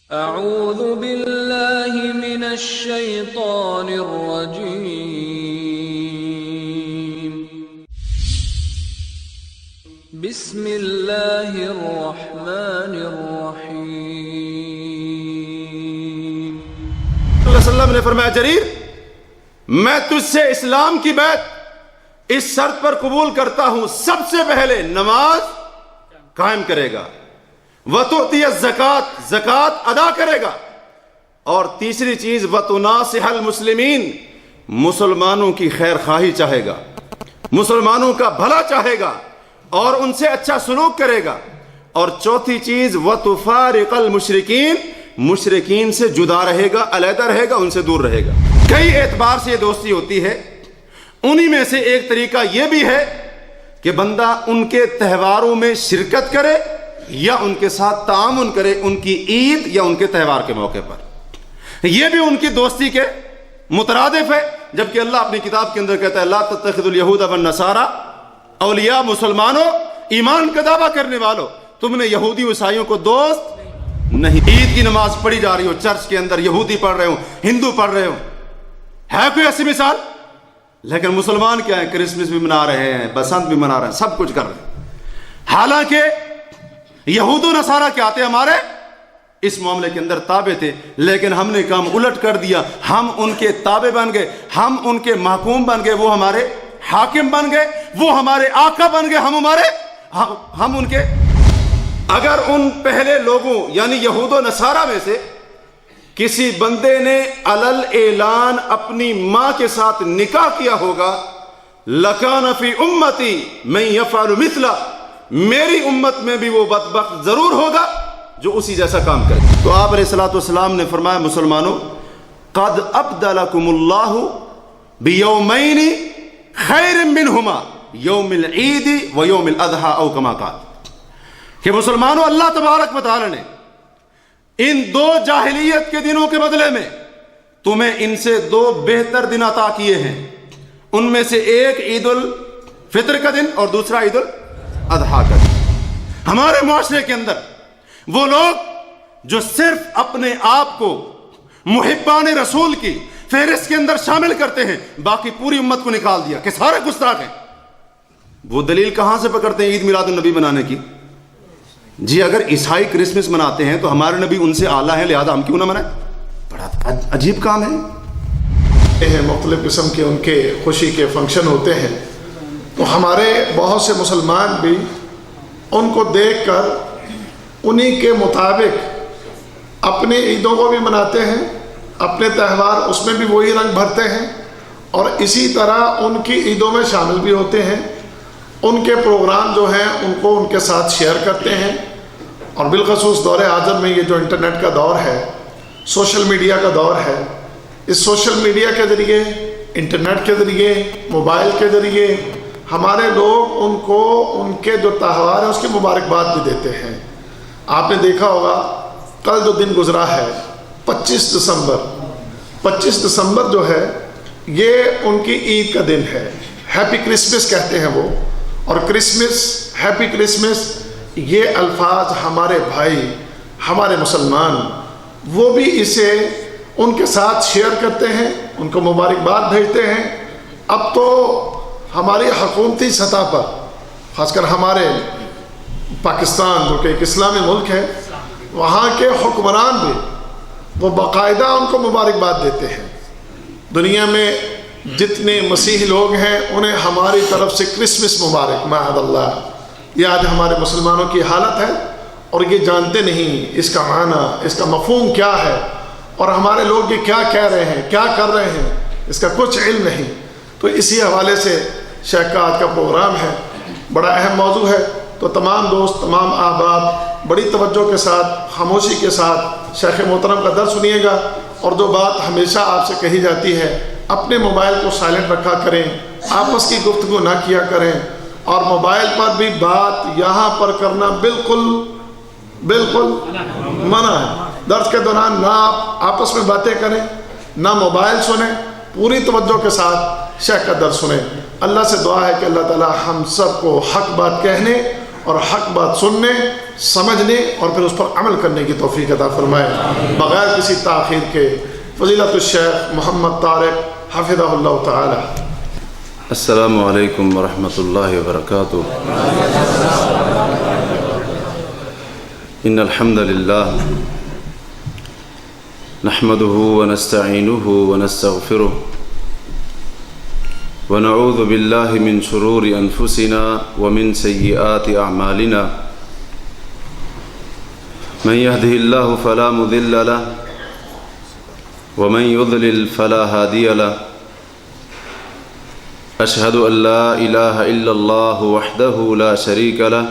اعوذ باللہ من الشیطان الرجیم بسم اللہ الرحمن الرحیم۔ صلی اللہ علیہ وسلم نے فرمایا جریر، میں تجھ سے اسلام کی بیعت اس شرط پر قبول کرتا ہوں، سب سے پہلے نماز قائم کرے گا، وَتُعْطِيَ الزَّكَاةَ زکوٰۃ ادا کرے گا، اور تیسری چیز وَتُنَاصِحَ الْمُسْلِمِينَ مسلمانوں کی خیر خواہی چاہے گا، مسلمانوں کا بھلا چاہے گا اور ان سے اچھا سلوک کرے گا، اور چوتھی چیز وَتُفَارِقَ الْمُشْرِكِينَ مشرکین سے جدا رہے گا، علیحدہ رہے گا، ان سے دور رہے گا۔ کئی اعتبار سے یہ دوستی ہوتی ہے، انہی میں سے ایک طریقہ یہ بھی ہے کہ بندہ ان کے تہواروں میں شرکت کرے یا ان کے ساتھ تعاون کرے، ان کی عید یا ان کے تہوار کے موقع پر، یہ بھی ان کی دوستی کے مترادف ہے۔ جبکہ اللہ اپنی کتاب کے اندر کہتا ہے لا تتخذوا اليہود والنصارى اولیاء، مسلمانوں ایمان کا دعویٰ کرنے والوں تم نے یہودی عیسائیوں کو دوست نہیں۔ عید کی نماز پڑھی جا رہی ہو چرچ کے اندر، یہودی پڑھ رہے ہوں، ہندو پڑھ رہے ہوں، ہے کوئی ایسی مثال؟ لیکن مسلمان کیا ہے، کرسمس بھی منا رہے ہیں، بسنت بھی منا رہے ہیں، سب کچھ کر رہے ہیں۔ حالانکہ یہود و نصارہ کیا تھے، ہمارے اس معاملے کے اندر تابع تھے، لیکن ہم نے کام الٹ کر دیا، ہم ان کے تابع بن گئے، ہم ان کے محکوم بن گئے، وہ ہمارے حاکم بن گئے، وہ ہمارے آقا بن گئے، ہم ان کے۔ اگر ان پہلے لوگوں یعنی یہود و نصارہ میں سے کسی بندے نے علل اعلان اپنی ماں کے ساتھ نکاح کیا ہوگا، لَكَانَ فِي أُمَّتِي مَن يَفْعَلُ مِثْلَهُ، میری امت میں بھی وہ بدبخت ضرور ہوگا جو اسی جیسا کام کرے۔ تو آپ علیہ الصلوۃ والسلام نے فرمایا مسلمانوں قد ابدلکم اللہ بیومین خیر منہما یوم العید و یوم الاضحیٰ او کما قال، کہ مسلمانوں اللہ تبارک و تعالی نے ان دو جاہلیت کے دنوں کے بدلے میں تمہیں ان سے دو بہتر دن عطا کیے ہیں، ان میں سے ایک عید الفطر کا دن اور دوسرا عید الاضحیٰ کا دن۔ ہمارے معاشرے کے اندر وہ لوگ جو صرف اپنے آپ کو محبان رسول کی فہرست کے اندر شامل کرتے ہیں، باقی پوری امت کو نکال دیا کہ سارے گستاخ ہیں، وہ دلیل کہاں سے پکڑتے ہیں عید میلاد النبی منانے کی؟ جی اگر عیسائی کرسمس مناتے ہیں تو ہمارے نبی ان سے اعلیٰ ہیں، لہذا ہم کیوں نہ منائیں؟ بڑا عجیب کام ہے۔ مختلف قسم کے ان کے خوشی کے فنکشن ہوتے ہیں، تو ہمارے بہت سے مسلمان بھی ان کو دیکھ کر انہی کے مطابق اپنی عیدوں کو بھی مناتے ہیں، اپنے تہوار اس میں بھی وہی رنگ بھرتے ہیں، اور اسی طرح ان کی عیدوں میں شامل بھی ہوتے ہیں، ان کے پروگرام جو ہیں ان کو ان کے ساتھ شیئر کرتے ہیں۔ اور بالخصوص دور آزم میں یہ جو انٹرنیٹ کا دور ہے، سوشل میڈیا کا دور ہے، اس سوشل میڈیا کے ذریعے، انٹرنیٹ کے ذریعے، موبائل کے ذریعے ہمارے لوگ ان کو ان کے جو تہوار ہیں اس کی مبارکباد بھی دیتے ہیں۔ آپ نے دیکھا ہوگا کل جو دن گزرا ہے 25 دسمبر جو ہے یہ ان کی عید کا دن ہے، ہیپی کرسمس کہتے ہیں وہ، اور کرسمس، ہیپی کرسمس، یہ الفاظ ہمارے بھائی، ہمارے مسلمان، وہ بھی اسے ان کے ساتھ شیئر کرتے ہیں، ان کو مبارکباد بھیجتے ہیں۔ اب تو ہماری حکومتی سطح پر، خاص کر ہمارے پاکستان جو کہ ایک اسلامی ملک ہے، وہاں کے حکمران بھی وہ باقاعدہ ان کو مبارکباد دیتے ہیں۔ دنیا میں جتنے مسیحی لوگ ہیں انہیں ہماری طرف سے کرسمس مبارک، معاذ اللہ۔ یہ آج ہمارے مسلمانوں کی حالت ہے، اور یہ جانتے نہیں اس کا معنی، اس کا مفہوم کیا ہے، اور ہمارے لوگ یہ کیا کہہ رہے ہیں، کیا کر رہے ہیں، اس کا کچھ علم نہیں۔ تو اسی حوالے سے شیخ کا آج کا پروگرام ہے، بڑا اہم موضوع ہے، تو تمام دوست، تمام احباب بڑی توجہ کے ساتھ، خاموشی کے ساتھ شیخ محترم کا درس سنیے گا۔ اور جو بات ہمیشہ آپ سے کہی جاتی ہے، اپنے موبائل کو سائلنٹ رکھا کریں، آپس کی گفتگو نہ کیا کریں، اور موبائل پر بھی بات یہاں پر کرنا بالکل منع ہے۔ درس کے دوران نہ آپ آپس میں باتیں کریں، نہ موبائل سنیں، پوری توجہ کے ساتھ شیخ کا درس سنیں۔ اللہ سے دعا ہے کہ اللہ تعالی ہم سب کو حق بات کہنے اور حق بات سننے سمجھنے اور پھر اس پر عمل کرنے کی توفیق عطا فرمائے بغیر کسی تاخیر کے۔ فضیلت الشیخ محمد طارق حفظہ اللہ تعالی۔ السلام علیکم ورحمۃ اللہ وبرکاتہ۔ ان الحمد للہ نحمده ونستعینه ونستغفره ونعوذ باللہ من شرور انفسنا ومن سیئات اعمالنا من يهده الله فلا مضل له ومن يضلل فلا هادي له أشهد أن لا إله إلا الله وحده لا شريك له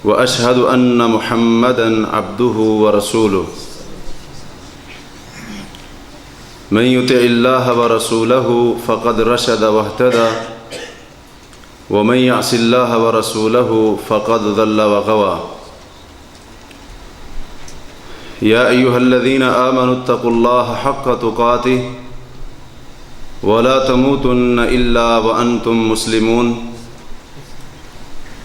وأشهد أن محمدًا عبده ورسوله من يطع الله ورسوله فقد رشد واهتدى ومن يعص الله ورسوله فقد ضل وغوى يا أيها الذين آمنوا اتقوا الله حق تقاته ولا تموتن إلا وأنتم مسلمون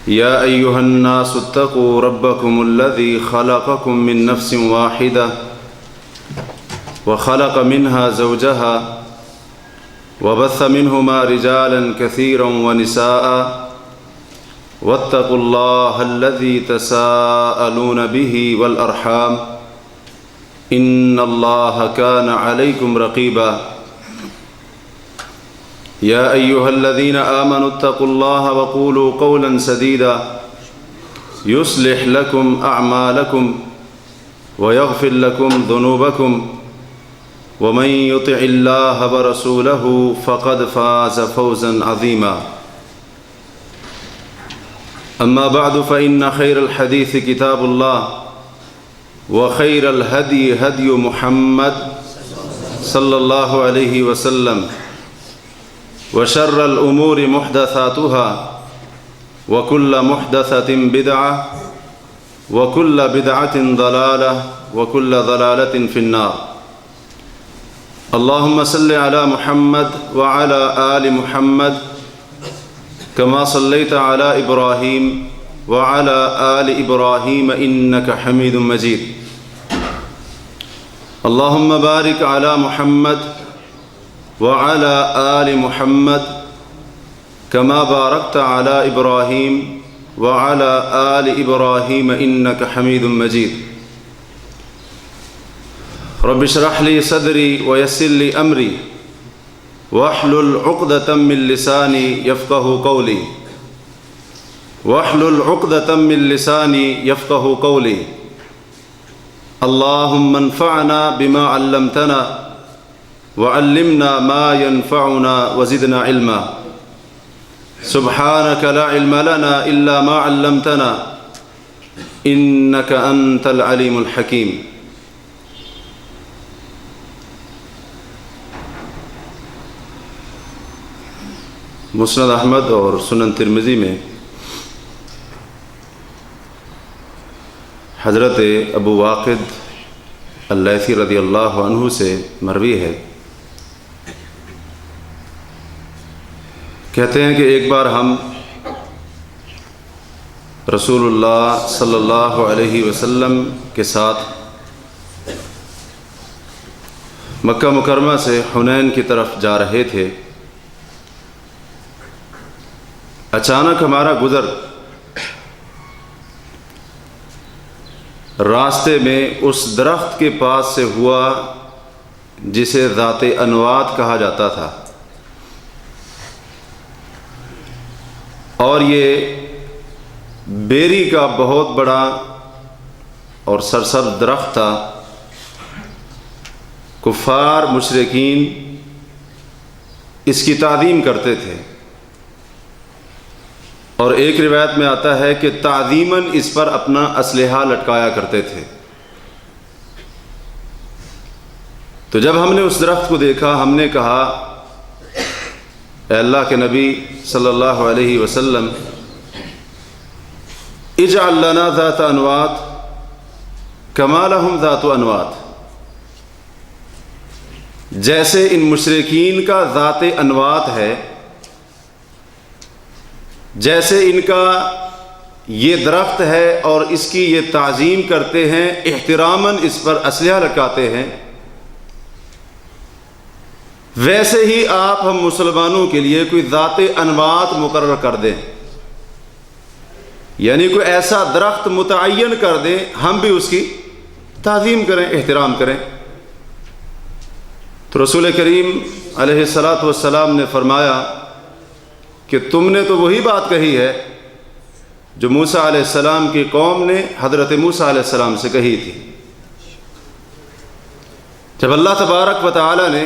يا أيها الناس اتقوا ربكم الذي خلقكم من نفس واحدة وخلق منها زوجها وبث منهما رجالا كثيرا ونساء واتقوا الله الذي تساءلون به والأرحام إن الله كان عليكم رقيبا يا أيها الذين آمنوا اتقوا الله وقولوا قولا سديدا يصلح لكم أعمالكم ويغفر لكم ذنوبكم ومن يطع الله ورسوله فقد فاز فوزا عظيما أما بعد فإن خير الحديث كتاب الله وخير الهدي هدي محمد صلى الله عليه وسلم وشر الأمور محدثاتها وكل محدثة بدعة وكل بدعة ضلالة وكل ضلالة في النار اللهم صل على محمد وعلى آل محمد كما صليت على إبراهيم وعلى آل إبراهيم إنك حميد مجيد اللهم بارك على محمد وعلى آل محمد كما باركت على إبراهيم وعلى آل إبراهيم إنك حميد مجيد رب اشرح لي صدري ويسر لي أمري واحلل عقدة من لساني يفقه قولي واحلل عقدة من لساني يفقه قولي اللهم انفعنا بما علمتنا وعلمنا ما ينفعنا وزدنا علما سبحانك لا علم لنا إلا ما علمتنا إنك أنت العليم الحكيم مسند احمد اور سنن ترمذی میں حضرت ابو واقد اللیثی رضی اللہ عنہ سے مروی ہے، کہتے ہیں کہ ایک بار ہم رسول اللہ صلی اللہ علیہ وسلم کے ساتھ مکہ مکرمہ سے حنین کی طرف جا رہے تھے۔ اچانک ہمارا گزر راستے میں اس درخت کے پاس سے ہوا جسے ذات انوات کہا جاتا تھا، اور یہ بیری کا بہت بڑا اور سرسبز درخت تھا۔ کفار مشرکین اس کی تعظیم کرتے تھے، اور ایک روایت میں آتا ہے کہ تعظیماً اس پر اپنا اسلحہ لٹکایا کرتے تھے۔ تو جب ہم نے اس درخت کو دیکھا، ہم نے کہا اے اللہ کے نبی صلی اللہ علیہ وسلم، اجعل لنا ذات انوات کما لہم ذات انوات، جیسے ان مشرکین کا ذات انوات ہے، جیسے ان کا یہ درخت ہے اور اس کی یہ تعظیم کرتے ہیں، احتراماً اس پر اسلحہ لٹکاتے ہیں، ویسے ہی آپ ہم مسلمانوں کے لیے کوئی ذات انوات مقرر کر دیں، یعنی کوئی ایسا درخت متعین کر دیں، ہم بھی اس کی تعظیم کریں، احترام کریں۔ تو رسول کریم علیہ الصلاۃ والسلام نے فرمایا کہ تم نے تو وہی بات کہی ہے جو موسیٰ علیہ السلام کی قوم نے حضرت موسیٰ علیہ السلام سے کہی تھی۔ جب اللہ تبارک و تعالی نے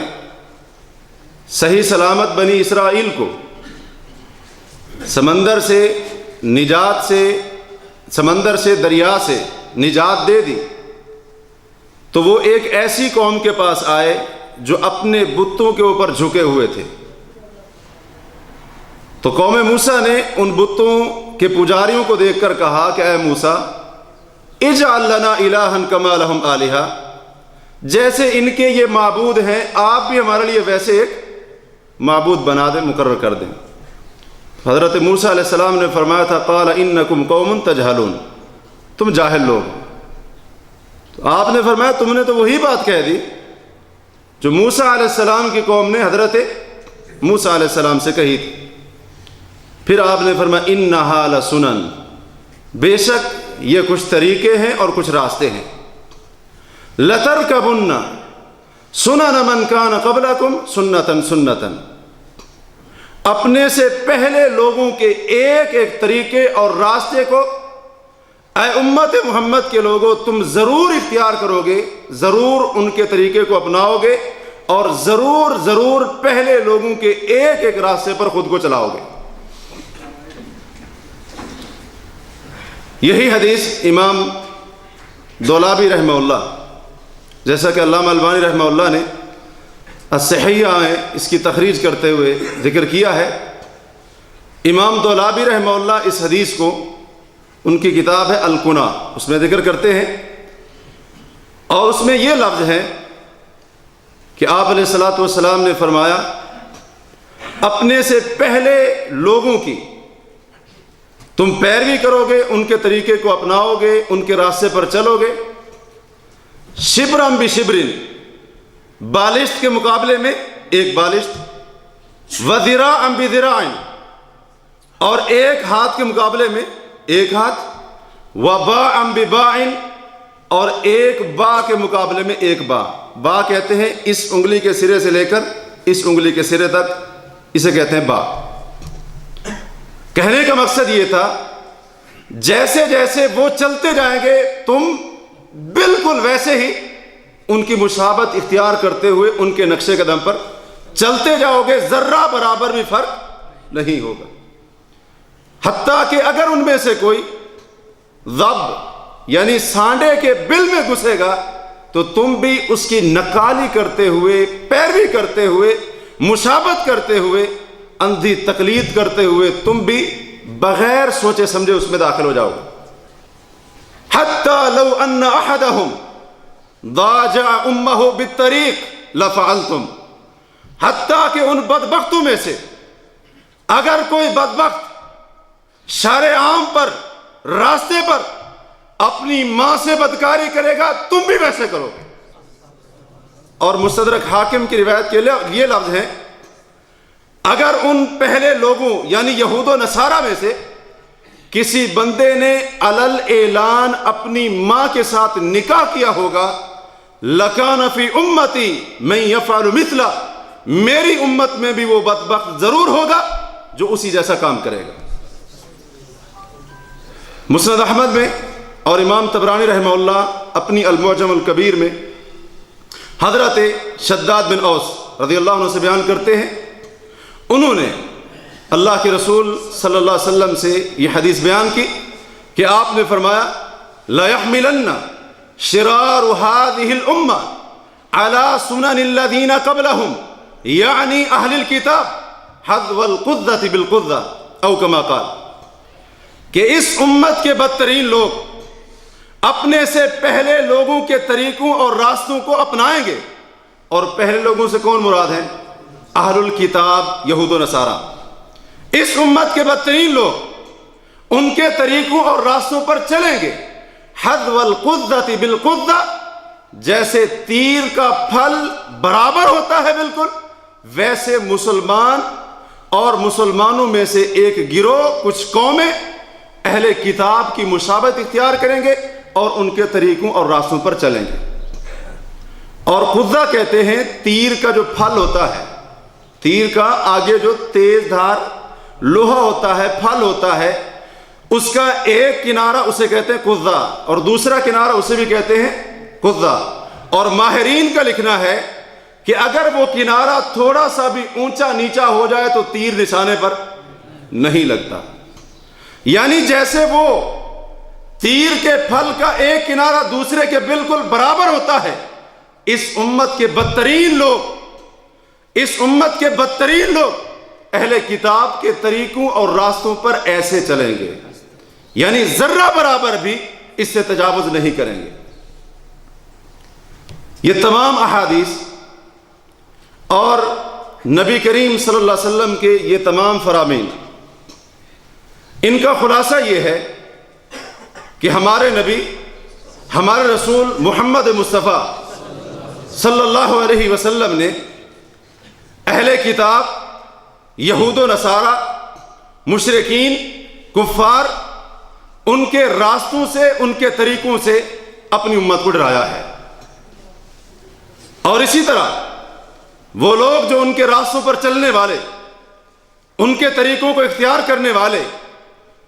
صحیح سلامت بنی اسرائیل کو سمندر سے دریا سے نجات دے دی، تو وہ ایک ایسی قوم کے پاس آئے جو اپنے بتوں کے اوپر جھکے ہوئے تھے۔ تو قوم موسیٰ نے ان بتوں کے پجاریوں کو دیکھ کر کہا کہ اے موسیٰ اجعل لنا الہا کما لہم آلہہ، جیسے ان کے یہ معبود ہیں آپ بھی ہمارے لیے ویسے ایک معبود بنا دیں، مقرر کر دیں۔ حضرت موسیٰ علیہ السلام نے فرمایا تھا قال انکم قوم تجہلون، تم جاہل لوگ۔ تو آپ نے فرمایا تم نے تو وہی بات کہہ دی جو موسیٰ علیہ السلام کی قوم نے حضرت موسیٰ علیہ السلام سے کہی تھی۔ پھر آپ نے فرمایا انہا لسنن، بے شک یہ کچھ طریقے ہیں اور کچھ راستے ہیں، لترکبن سنن من کان قبلکم سنتن سنتن، اپنے سے پہلے لوگوں کے ایک ایک طریقے اور راستے کو اے امت محمد کے لوگوں تم ضرور اختیار کرو گے، ضرور ان کے طریقے کو اپناؤ گے، اور ضرور پہلے لوگوں کے ایک ایک راستے پر خود کو چلاؤ گے۔ یہی حدیث امام دولابی رحمہ اللہ، جیسا کہ علامہ البانی رحمہ اللہ نے الصحیحہ میں اس کی تخریج کرتے ہوئے ذکر کیا ہے۔ امام دولابی رحمہ اللہ اس حدیث کو، ان کی کتاب ہے الکنہ، اس میں ذکر کرتے ہیں، اور اس میں یہ لفظ ہے کہ آپ علیہ الصلاۃ والسلام نے فرمایا اپنے سے پہلے لوگوں کی تم پیروی کرو گے، ان کے طریقے کو اپناؤ گے، ان کے راستے پر چلو گے، شبرم بشبرن، بالشت کے مقابلے میں ایک بالشت، وذراعم بذراع، اور ایک ہاتھ کے مقابلے میں ایک ہاتھ، وباعم بباع، اور ایک با کے مقابلے میں ایک با۔ با کہتے ہیں اس انگلی کے سرے سے لے کر اس انگلی کے سرے تک، اسے کہتے ہیں با۔ کہنے کا مقصد یہ تھا جیسے جیسے وہ چلتے جائیں گے تم بالکل ویسے ہی ان کی مشابہت اختیار کرتے ہوئے ان کے نقشے قدم پر چلتے جاؤ گے، ذرہ برابر بھی فرق نہیں ہوگا۔ حتیٰ کہ اگر ان میں سے کوئی ضب یعنی سانڈے کے بل میں گھسے گا تو تم بھی اس کی نقالی کرتے ہوئے، پیروی کرتے ہوئے، مشابہت کرتے ہوئے، اندھی تقلید کرتے ہوئے تم بھی بغیر سوچے سمجھے اس میں داخل ہو جاؤ گے۔ حتیٰ لو ان احدہم ضاجع امہ بالطریق لفعلتم، حتیٰ کہ ان بدبختوں میں سے اگر کوئی بدبخت شارع عام پر، راستے پر اپنی ماں سے بدکاری کرے گا تم بھی ویسے کرو گے۔ اور مستدرک حاکم کی روایت کے لیے یہ لفظ ہیں اگر ان پہلے لوگوں یعنی یہود و نصارہ میں سے کسی بندے نے علل اعلان اپنی ماں کے ساتھ نکاح کیا ہوگا، لَكَانَ فِي أُمَّتِي مَن يَفْعَلُ مِثْلَ، میری امت میں بھی وہ بدبخت ضرور ہوگا جو اسی جیسا کام کرے گا۔ مسند احمد میں اور امام طبرانی رحمہ اللہ اپنی المعجم الکبیر میں حضرت شداد بن اوس رضی اللہ عنہ سے بیان کرتے ہیں، انہوں نے اللہ کے رسول صلی اللہ علیہ وسلم سے یہ حدیث بیان کی کہ آپ نے فرمایا لَيَحْمِلَنَّ شِرَارُ هَذِهِ الْأُمَّةِ عَلَى سُنَنِ الَّذِينَ قَبْلَهُمْ یعنی اہل الکتاب حذو القذة بالقذة او کما قال، کہ اس امت کے بدترین لوگ اپنے سے پہلے لوگوں کے طریقوں اور راستوں کو اپنائیں گے، اور پہلے لوگوں سے کون مراد ہیں؟ اہل الکتاب، یہود و نصارہ۔ اس امت کے بدترین لوگ ان کے طریقوں اور راستوں پر چلیں گے. حذو القذۃ بالقذۃ، جیسے تیر کا پھل برابر ہوتا ہے بالکل، ویسے مسلمان اور مسلمانوں میں سے ایک گروہ، کچھ قومیں اہل کتاب کی مشابہت اختیار کریں گے اور ان کے طریقوں اور راستوں پر چلیں گے. اور قذہ کہتے ہیں تیر کا جو پھل ہوتا ہے، تیر کا آگے جو تیز دھار لوہا ہوتا ہے، پھل ہوتا ہے، اس کا ایک کنارہ اسے کہتے ہیں قذہ اور دوسرا کنارہ اسے بھی کہتے ہیں قذہ. اور ماہرین کا لکھنا ہے کہ اگر وہ کنارہ تھوڑا سا بھی اونچا نیچا ہو جائے تو تیر نشانے پر نہیں لگتا. یعنی جیسے وہ تیر کے پھل کا ایک کنارہ دوسرے کے بالکل برابر ہوتا ہے، اس امت کے بدترین لوگ اہل کتاب کے طریقوں اور راستوں پر ایسے چلیں گے، یعنی ذرہ برابر بھی اس سے تجاوز نہیں کریں گے. یہ تمام احادیث اور نبی کریم صلی اللہ علیہ وسلم کے یہ تمام فرامین، ان کا خلاصہ یہ ہے کہ ہمارے نبی، ہمارے رسول محمد مصطفیٰ صلی اللہ علیہ وسلم نے اہل کتاب، یہود و نصارہ، مشرکین، کفار، ان کے راستوں سے، ان کے طریقوں سے اپنی امت کو ڈرایا ہے. اور اسی طرح وہ لوگ جو ان کے راستوں پر چلنے والے، ان کے طریقوں کو اختیار کرنے والے،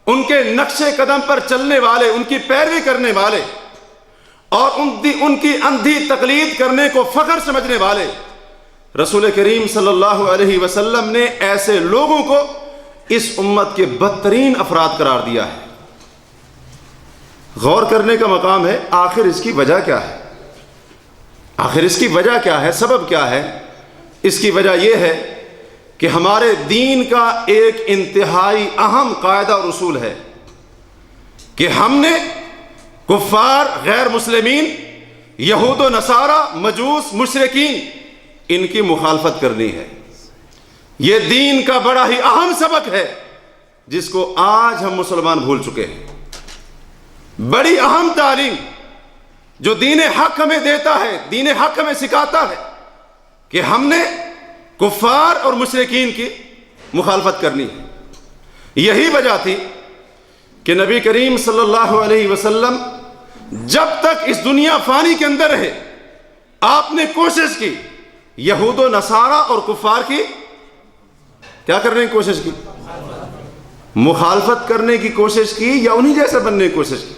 ان کے نقش قدم پر چلنے والے، ان کی پیروی کرنے والے اور ان کی اندھی تقلید کرنے کو فخر سمجھنے والے، رسول کریم صلی اللہ علیہ وسلم نے ایسے لوگوں کو اس امت کے بدترین افراد قرار دیا ہے. غور کرنے کا مقام ہے، آخر اس کی وجہ کیا ہے؟ آخر اس کی وجہ کیا ہے؟ سبب کیا ہے؟ اس کی وجہ یہ ہے کہ ہمارے دین کا ایک انتہائی اہم قاعدہ اور اصول ہے کہ ہم نے کفار، غیر مسلمین، یہود و نصارہ، مجوس، مشرکین، ان کی مخالفت کرنی ہے. یہ دین کا بڑا ہی اہم سبق ہے جس کو آج ہم مسلمان بھول چکے ہیں. بڑی اہم تعلیم جو دین حق ہمیں دیتا ہے، دین حق ہمیں سکھاتا ہے کہ ہم نے کفار اور مشرکین کی مخالفت کرنی ہے. یہی وجہ تھی کہ نبی کریم صلی اللہ علیہ وسلم جب تک اس دنیا فانی کے اندر رہے، آپ نے کوشش کی یہود و نصارہ اور کفار کی کیا کرنے کی کوشش کی؟ مخالفت کرنے کی کوشش کی یا انہی جیسے بننے کی کوشش کی؟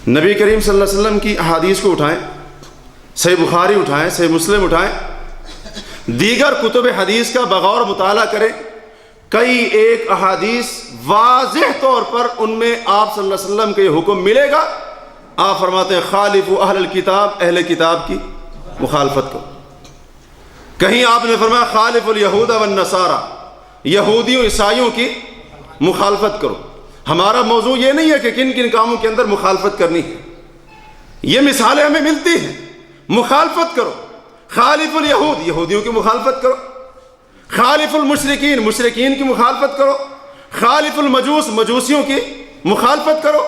نبی کریم صلی اللہ علیہ وسلم کی احادیث کو اٹھائیں، صحیح بخاری اٹھائیں، صحیح مسلم اٹھائیں، دیگر کتب حدیث کا بغور مطالعہ کریں. کئی ایک احادیث واضح طور پر ان میں آپ صلی اللہ علیہ وسلم کا یہ حکم ملے گا. آپ فرماتے ہیں خالفوا اہل الکتاب، اہل کتاب کی مخالفت کرو. کہیں آپ نے فرمایا خالفوا الیہود والنصارى، یہودیوں عیسائیوں کی مخالفت کرو. ہمارا موضوع یہ نہیں ہے کہ کن کن کاموں کے اندر مخالفت کرنی ہے، یہ مثالیں ہمیں ملتی ہیں. مخالفت کرو، خالف الیہود، یہودیوں کی مخالفت کرو، خالف المشرکین، مشرکین کی مخالفت کرو، خالف المجوس، مجوسیوں کی مخالفت کرو.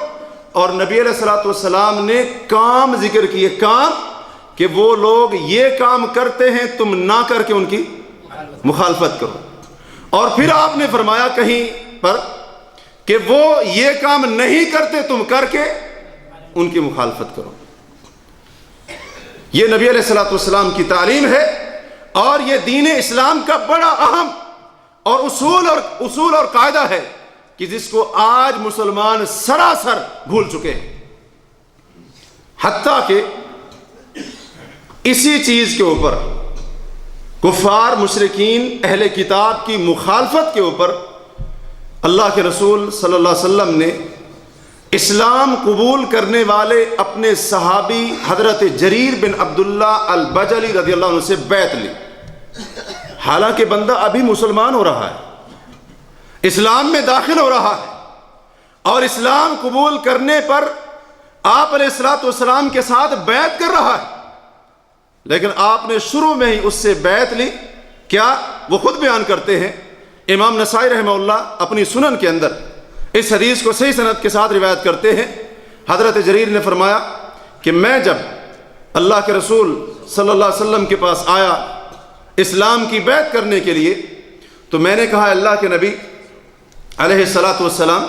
اور نبی علیہ الصلوۃ والسلام نے کام ذکر کیے، کام کہ وہ لوگ یہ کام کرتے ہیں تم نہ کر کے ان کی مخالفت کرو. اور پھر آپ نے فرمایا کہیں پر کہ وہ یہ کام نہیں کرتے تم کر کے ان کی مخالفت کرو. یہ نبی علیہ الصلوۃ والسلام کی تعلیم ہے اور یہ دین اسلام کا بڑا اہم اور اصول اور قاعدہ ہے کہ جس کو آج مسلمان سراسر بھول چکے ہیں. حتیٰ کہ اسی چیز کے اوپر کفار، مشرکین، اہل کتاب کی مخالفت کے اوپر اللہ کے رسول صلی اللہ علیہ وسلم نے اسلام قبول کرنے والے اپنے صحابی حضرت جریر بن عبداللہ البجلی رضی اللہ عنہ سے بیعت لی. حالانکہ بندہ ابھی مسلمان ہو رہا ہے، اسلام میں داخل ہو رہا ہے اور اسلام قبول کرنے پر آپ علیہ الصلوۃ والسلام کے ساتھ بیعت کر رہا ہے، لیکن آپ نے شروع میں ہی اس سے بیعت لی. کیا؟ وہ خود بیان کرتے ہیں، امام نسائی رحمہ اللہ اپنی سنن کے اندر اس حدیث کو صحیح سند کے ساتھ روایت کرتے ہیں، حضرت جریر نے فرمایا کہ میں جب اللہ کے رسول صلی اللہ علیہ وسلم کے پاس آیا اسلام کی بیعت کرنے کے لیے، تو میں نے کہا اللہ کے نبی علیہ الصلاۃ والسلام،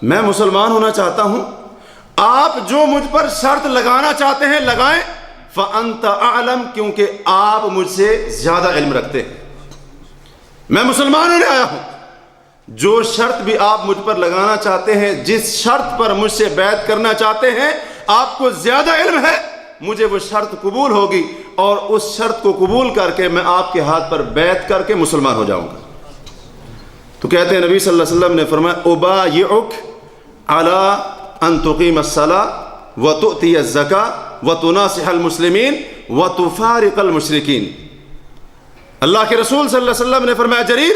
میں مسلمان ہونا چاہتا ہوں، آپ جو مجھ پر شرط لگانا چاہتے ہیں لگائیں، فأنت أعلم، کیونکہ آپ مجھ سے زیادہ علم رکھتے ہیں، میں مسلمان ہونے آیا ہوں، جو شرط بھی آپ مجھ پر لگانا چاہتے ہیں، جس شرط پر مجھ سے بیعت کرنا چاہتے ہیں، آپ کو زیادہ علم ہے، مجھے وہ شرط قبول ہوگی اور اس شرط کو قبول کر کے میں آپ کے ہاتھ پر بیعت کر کے مسلمان ہو جاؤں گا۔ تو کہتے ہیں نبی صلی اللہ علیہ وسلم نے فرمایا ابایعک علی ان تقیم الصلاۃ وتؤتی الزکاۃ وتناصح المسلمین وتفارق المشرکین۔ اللہ کے رسول صلی اللہ علیہ وسلم نے فرمایا جریر،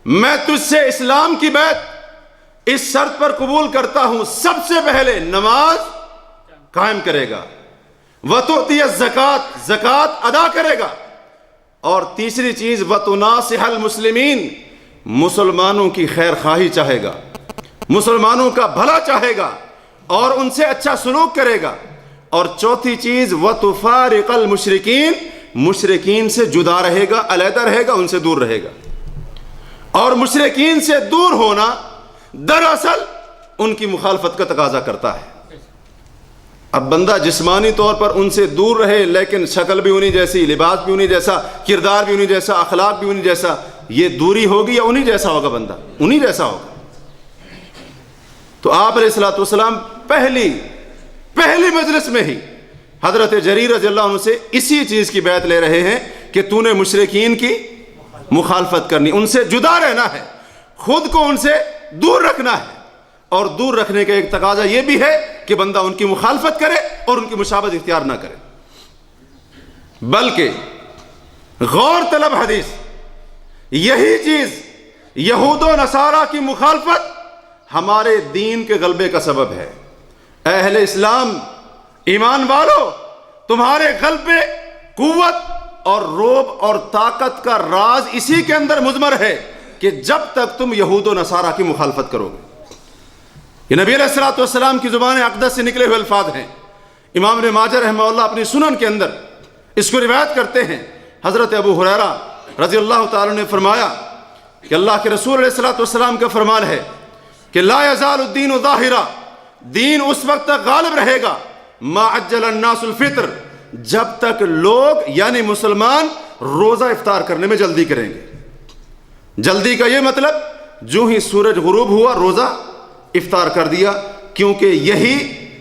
میں تجھ سے اسلام کی بیعت اس شرط پر قبول کرتا ہوں، سب سے پہلے نماز قائم کرے گا، وتؤتی الزکاۃ، زکوٰۃ ادا کرے گا، اور تیسری چیز وتناصح المسلمین، مسلمانوں کی خیر خواہی چاہے گا، مسلمانوں کا بھلا چاہے گا اور ان سے اچھا سلوک کرے گا، اور چوتھی چیز وتفارق المشرکین، مشرکین سے جدا رہے گا، علیحدہ رہے گا، ان سے دور رہے گا۔ اور مشرکین سے دور ہونا دراصل ان کی مخالفت کا تقاضا کرتا ہے۔ اب بندہ جسمانی طور پر ان سے دور رہے لیکن شکل بھی انہی جیسی، لباس بھی انہی جیسا، کردار بھی انہی جیسا، اخلاق بھی انہی جیسا، یہ دوری ہوگی یا انہی جیسا ہوگا؟ بندہ انہی جیسا ہوگا۔ تو آپ علیہ الصلوۃ والسلام پہلی مجلس میں ہی حضرت جریر رضی اللہ عنہ سے اسی چیز کی بیعت لے رہے ہیں کہ تو نے مشرکین کی مخالفت کرنی، ان سے جدا رہنا ہے، خود کو ان سے دور رکھنا ہے، اور دور رکھنے کا ایک تقاضا یہ بھی ہے کہ بندہ ان کی مخالفت کرے اور ان کی مشابہت اختیار نہ کرے۔ بلکہ غور طلب حدیث، یہی چیز یہود و نصارہ کی مخالفت ہمارے دین کے غلبے کا سبب ہے۔ اے اہل اسلام، ایمان والو، تمہارے غلبے، قوت اور رعب اور طاقت کا راز اسی کے اندر مضمر ہے کہ جب تک تم یہود و نصارہ کی مخالفت کرو گے۔ یہ نبی علیہ الصلوۃ والسلام کی زبان اقدس سے نکلے ہوئے الفاظ ہیں۔ امام ابن ماجہ رحمہ اللہ اپنی سنن کے اندر اس کو روایت کرتے ہیں۔ حضرت ابو ہریرہ رضی اللہ تعالیٰ نے فرمایا کہ اللہ کے رسول علیہ الصلوۃ والسلام کا فرمان ہے کہ لا یزال الدین ظاہرا، دین اس وقت تک غالب رہے گا ما عجل الناس الفطر، جب تک لوگ یعنی مسلمان روزہ افطار کرنے میں جلدی کریں گے۔ جلدی کا یہ مطلب جو ہی سورج غروب ہوا روزہ افطار کر دیا، کیونکہ یہی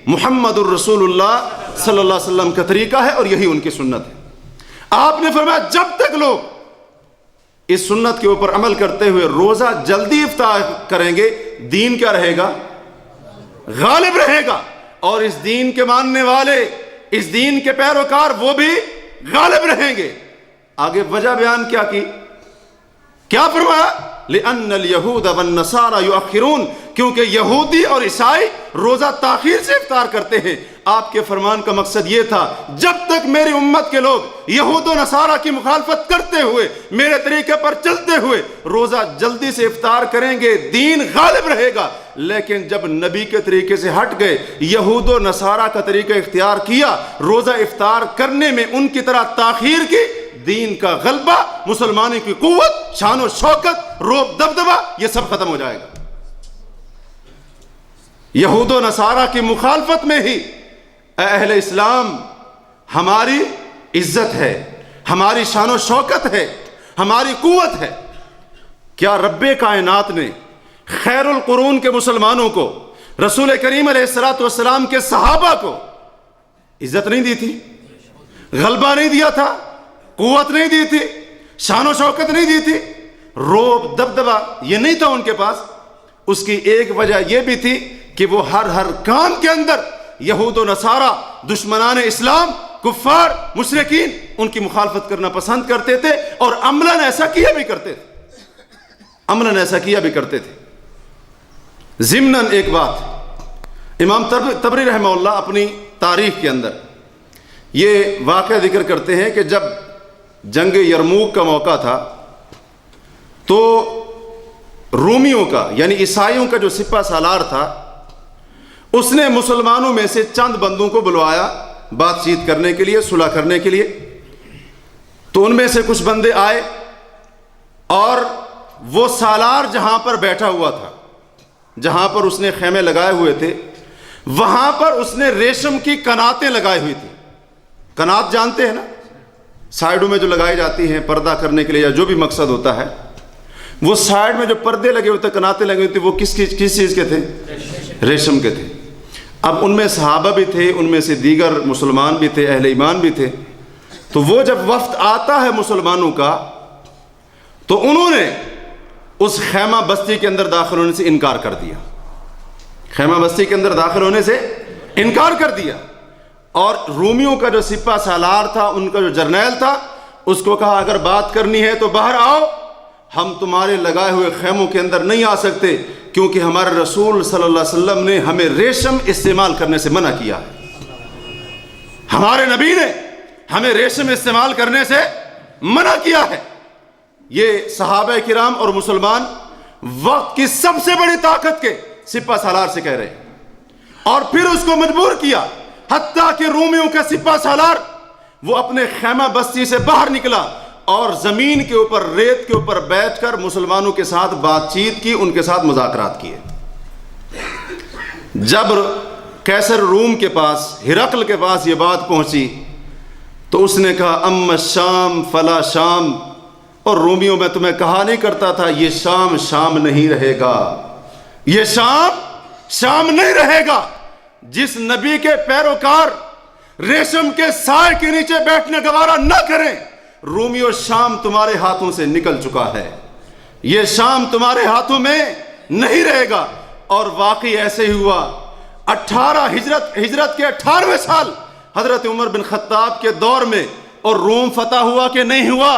محمد الرسول اللہ صلی اللہ علیہ وسلم کا طریقہ ہے اور یہی ان کی سنت ہے۔ آپ نے فرمایا جب تک لوگ اس سنت کے اوپر عمل کرتے ہوئے روزہ جلدی افطار کریں گے، دین کیا رہے گا؟ غالب رہے گا، اور اس دین کے ماننے والے، اس دین کے پیروکار وہ بھی غالب رہیں گے۔ آگے وجہ بیان کیا کی؟ کیا فرمایا؟ لِأَنَّ الْيَهُودَ وَالنَّصَارَى يُؤَخِّرُونَ، کیونکہ یہودی اور عیسائی روزہ تاخیر سے افطار کرتے ہیں۔ آپ کے فرمان کا مقصد یہ تھا جب تک میری امت کے لوگ یہود و نصارہ کی مخالفت کرتے ہوئے میرے طریقے پر چلتے ہوئے روزہ جلدی سے افطار کریں گے، دین غالب رہے گا۔ لیکن جب نبی کے طریقے سے ہٹ گئے، یہود و نصارہ کا طریقہ اختیار کیا، روزہ افطار کرنے میں ان کی طرح تاخیر کی، دین کا غلبہ، مسلمانوں کی قوت، شان و شوکت، رعب دبدبہ، یہ سب ختم ہو جائے گا۔ یہود و نصارہ کی مخالفت میں ہی اے اہل اسلام ہماری عزت ہے، ہماری شان و شوکت ہے، ہماری قوت ہے۔ کیا رب کائنات نے خیر القرون کے مسلمانوں کو، رسول کریم علیہ الصلوۃ والسلام کے صحابہ کو عزت نہیں دی تھی؟ غلبہ نہیں دیا تھا؟ قوت نہیں دی تھی؟ شان و شوکت نہیں دی تھی؟ رعب دبدبہ یہ نہیں تھا ان کے پاس؟ اس کی ایک وجہ یہ بھی تھی کہ وہ ہر کام کے اندر یہود و نصارہ، دشمنان اسلام، کفار، مشرکین، ان کی مخالفت کرنا پسند کرتے تھے، اور عملاً ایسا کیا بھی کرتے تھے۔ ضمناً ایک بات امام طبری رحمہ اللہ اپنی تاریخ کے اندر یہ واقعہ ذکر کرتے ہیں کہ جب جنگ یرموک کا موقع تھا تو رومیوں کا یعنی عیسائیوں کا جو سپہ سالار تھا، اس نے مسلمانوں میں سے چند بندوں کو بلوایا بات چیت کرنے کے لیے، صلح کرنے کے لیے۔ تو ان میں سے کچھ بندے آئے اور وہ سالار جہاں پر بیٹھا ہوا تھا، جہاں پر اس نے خیمے لگائے ہوئے تھے، وہاں پر اس نے ریشم کی کناتیں لگائی ہوئی تھی۔ کنات جانتے ہیں نا، سائیڈوں میں جو لگائی جاتی ہیں پردہ کرنے کے لیے یا جو بھی مقصد ہوتا ہے، وہ سائیڈ میں جو پردے لگے ہوئے تھے، کناتیں لگے ہوئے تھے، وہ کس چیز کے تھے؟ ریشم کے تھے۔ اب ان میں صحابہ بھی تھے، ان میں سے دیگر مسلمان بھی تھے، اہل ایمان بھی تھے۔ تو وہ جب وفد آتا ہے مسلمانوں کا، تو انہوں نے اس خیمہ بستی کے اندر داخل ہونے سے انکار کر دیا، خیمہ بستی کے اندر داخل ہونے سے انکار کر دیا۔ اور رومیوں کا جو سپہ سالار تھا، ان کا جو جرنیل تھا، اس کو کہا اگر بات کرنی ہے تو باہر آؤ، ہم تمہارے لگائے ہوئے خیموں کے اندر نہیں آ سکتے، کیونکہ ہمارے رسول صلی اللہ علیہ وسلم نے ہمیں ریشم استعمال کرنے سے منع کیا ہے، ہمارے نبی نے ہمیں ریشم استعمال کرنے سے منع کیا ہے۔ یہ صحابہ کرام اور مسلمان وقت کی سب سے بڑی طاقت کے سپہ سالار سے کہہ رہے ہیں، اور پھر اس کو مجبور کیا، حتیٰ کہ رومیوں کا سپہ سالار وہ اپنے خیمہ بستی سے باہر نکلا اور زمین کے اوپر، ریت کے اوپر بیٹھ کر مسلمانوں کے ساتھ بات چیت کی، ان کے ساتھ مذاکرات کیے۔ جب قیصر روم کے پاس، ہرقل کے پاس یہ بات پہنچی تو اس نے کہا اما الشام فلا شام، اور رومیوں میں تمہیں کہا نہیں کرتا تھا یہ شام شام نہیں رہے گا، یہ شام شام نہیں رہے گا۔ جس نبی کے پیروکار ریشم کے سائے کے نیچے بیٹھنے گوارا نہ کریں، رومیوں شام تمہارے ہاتھوں سے نکل چکا ہے، یہ شام تمہارے ہاتھوں میں نہیں رہے گا۔ اور واقعی ایسے ہی ہوا۔ ہجرت کے 18ویں سال حضرت عمر بن خطاب کے دور میں، اور روم فتح ہوا کہ نہیں ہوا،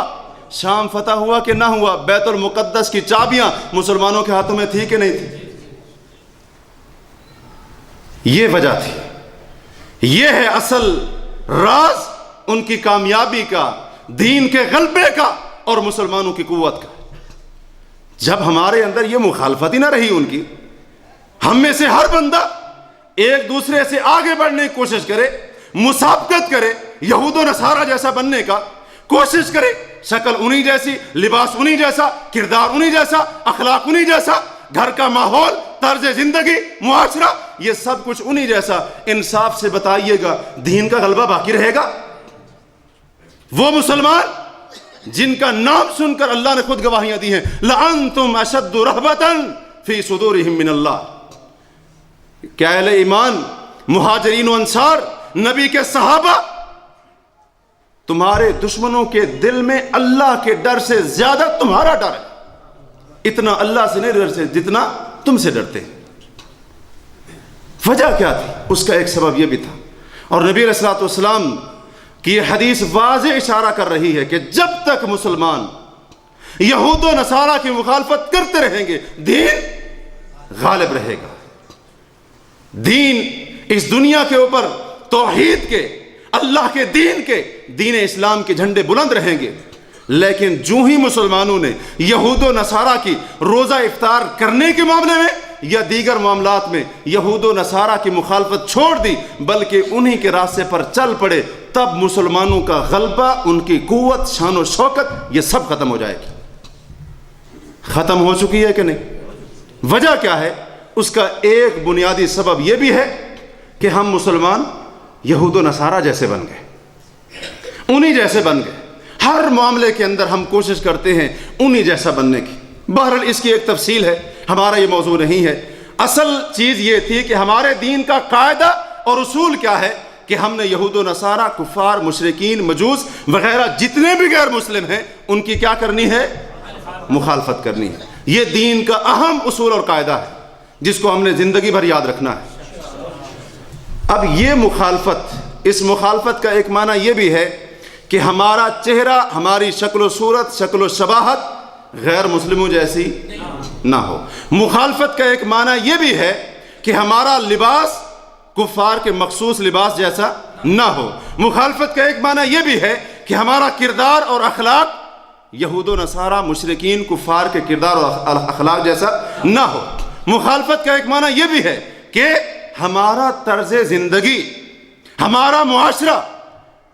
شام فتح ہوا کہ نہ ہوا، بیت المقدس کی چابیاں مسلمانوں کے ہاتھوں میں تھی کہ نہیں تھی۔ یہ وجہ تھی، یہ ہے اصل راز ان کی کامیابی کا، دین کے غلبے کا اور مسلمانوں کی قوت کا۔ جب ہمارے اندر یہ مخالفت ہی نہ رہی ان کی، ہم میں سے ہر بندہ ایک دوسرے سے آگے بڑھنے کی کوشش کرے، مسابقت کرے، یہود و نصارہ جیسا بننے کا کوشش کرے، شکل انہی جیسی، لباس انہی جیسا، کردار انہی جیسا، اخلاق انہی جیسا، گھر کا ماحول، طرز زندگی، معاشرہ، یہ سب کچھ انہی جیسا۔ انصاف سے بتائیے گا دین کا غلبہ باقی رہے گا؟ وہ مسلمان جن کا نام سن کر اللہ نے خود گواہیاں دی ہیں، لَأَنْتُمْ أَشَدُّ رَهْبَةً فِي صُدُورِهِمْ مِنَ اللَّهِ۔ کیا اہل ایمان، مہاجرین و انصار، نبی کے صحابہ، تمہارے دشمنوں کے دل میں اللہ کے ڈر سے زیادہ تمہارا ڈر ہے، اتنا اللہ سے نہیں ڈرتے جتنا تم سے ڈرتے ہیں۔ وجہ کیا تھی؟ اس کا ایک سبب یہ بھی تھا، اور نبی علیہ الصلوۃ والسلام کی یہ حدیث واضح اشارہ کر رہی ہے کہ جب تک مسلمان یہود و نصارہ کی مخالفت کرتے رہیں گے، دین غالب رہے گا۔ دین اس دنیا کے اوپر توحید کے، اللہ کے دین کے، دین اسلام کے جھنڈے بلند رہیں گے۔ لیکن جو ہی مسلمانوں نے یہود و نصارہ کی روزہ افطار کرنے کے معاملے میں یا دیگر معاملات میں یہود و نصارہ کی مخالفت چھوڑ دی، بلکہ انہی کے راستے پر چل پڑے، تب مسلمانوں کا غلبہ، ان کی قوت، شان و شوکت، یہ سب ختم ہو جائے گی۔ ختم ہو چکی ہے کہ نہیں؟ وجہ کیا ہے؟ اس کا ایک بنیادی سبب یہ بھی ہے کہ ہم مسلمان یہود و نصارہ جیسے بن گئے، انہی جیسے بن گئے۔ ہر معاملے کے اندر ہم کوشش کرتے ہیں انہی جیسا بننے کی۔ بہرحال اس کی ایک تفصیل ہے، ہمارا یہ موضوع نہیں ہے۔ اصل چیز یہ تھی کہ ہمارے دین کا قاعدہ اور اصول کیا ہے کہ ہم نے یہود و نصارہ، کفار، مشرکین، مجوس وغیرہ جتنے بھی غیر مسلم ہیں، ان کی کیا کرنی ہے؟ مخالفت کرنی ہے۔ یہ دین کا اہم اصول اور قاعدہ ہے جس کو ہم نے زندگی بھر یاد رکھنا ہے۔ اب یہ مخالفت، اس مخالفت کا ایک معنی یہ بھی ہے کہ ہمارا چہرہ، ہماری شکل و صورت، شکل و شباہت غیر مسلموں جیسی نہ ہو۔ مخالفت کا ایک معنی یہ بھی ہے کہ ہمارا لباس کفار کے مخصوص لباس جیسا نہ ہو۔ مخالفت کا ایک معنی یہ بھی ہے کہ ہمارا کردار اور اخلاق یہود و نصارہ مشرکین کفار کے کردار اور اخلاق جیسا نہ ہو۔ مخالفت کا ایک معنی یہ بھی ہے کہ ہمارا طرز زندگی، ہمارا معاشرہ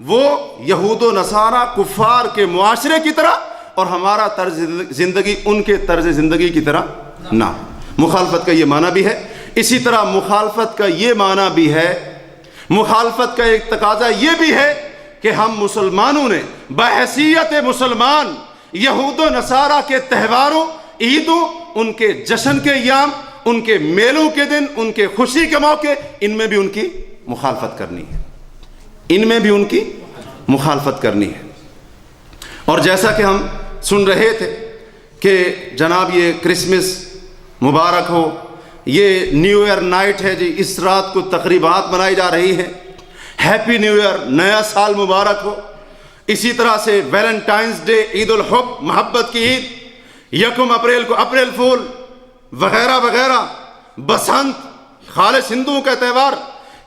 وہ یہود و نصارہ کفار کے معاشرے کی طرح اور ہمارا طرز زندگی ان کے طرز زندگی کی طرح نہ ہو۔ مخالفت کا یہ معنی بھی ہے۔ اسی طرح مخالفت کا یہ معنی بھی ہے، مخالفت کا ایک تقاضا یہ بھی ہے کہ ہم مسلمانوں نے بحیثیت مسلمان یہود و نصارہ کے تہواروں، عیدوں، ان کے جشن کے ایام، ان کے میلوں کے دن، ان کے خوشی کے موقع، ان میں بھی ان کی مخالفت کرنی ہے، ان میں بھی ان کی مخالفت کرنی ہے۔ اور جیسا کہ ہم سن رہے تھے کہ جناب یہ کرسمس مبارک ہو، یہ نیو ایئر نائٹ ہے جی، اس رات کو تقریبات منائی جا رہی ہیں، ہیپی نیو ایئر، نیا سال مبارک ہو۔ اسی طرح سے ویلنٹائنز ڈے، عید الحب، محبت کی عید، 1 اپریل کو اپریل فول وغیرہ وغیرہ، بسنت خالص ہندوؤں کا تہوار،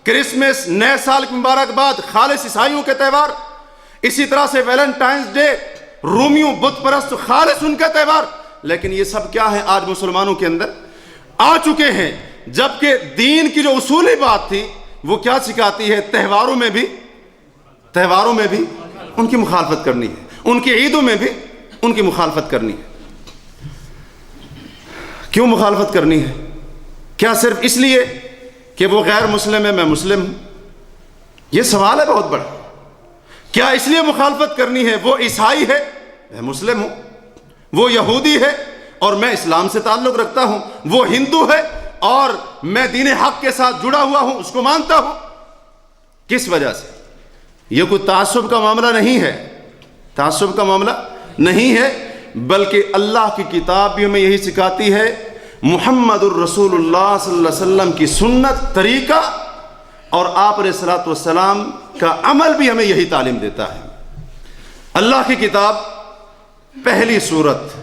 کرسمس نئے سال کی مبارکباد خالص عیسائیوں کے تہوار، اسی طرح سے ویلنٹائنز ڈے رومیوں بت پرست خالص ان کا تہوار۔ لیکن یہ سب کیا ہے آج مسلمانوں کے اندر آ چکے ہیں، جبکہ دین کی جو اصولی بات تھی وہ کیا سکھاتی ہے؟ تہواروں میں بھی ان کی مخالفت کرنی ہے، ان کی عیدوں میں بھی ان کی مخالفت کرنی ہے۔ کیوں مخالفت کرنی ہے؟ کیا صرف اس لیے کہ وہ غیر مسلم ہے میں مسلم ہوں؟ یہ سوال ہے بہت بڑا۔ کیا اس لیے مخالفت کرنی ہے وہ عیسائی ہے میں مسلم ہوں، وہ یہودی ہے اور میں اسلام سے تعلق رکھتا ہوں، وہ ہندو ہے اور میں دین حق کے ساتھ جڑا ہوا ہوں، اس کو مانتا ہوں؟ کس وجہ سے؟ یہ کوئی تعصب کا معاملہ نہیں ہے، تعصب کا معاملہ نہیں ہے، بلکہ اللہ کی کتاب بھی ہمیں یہی سکھاتی ہے، محمد الرسول اللہ صلی اللہ علیہ وسلم کی سنت، طریقہ اور آپ علیہ الصلوۃ والسلام کا عمل بھی ہمیں یہی تعلیم دیتا ہے۔ اللہ کی کتاب پہلی سورت،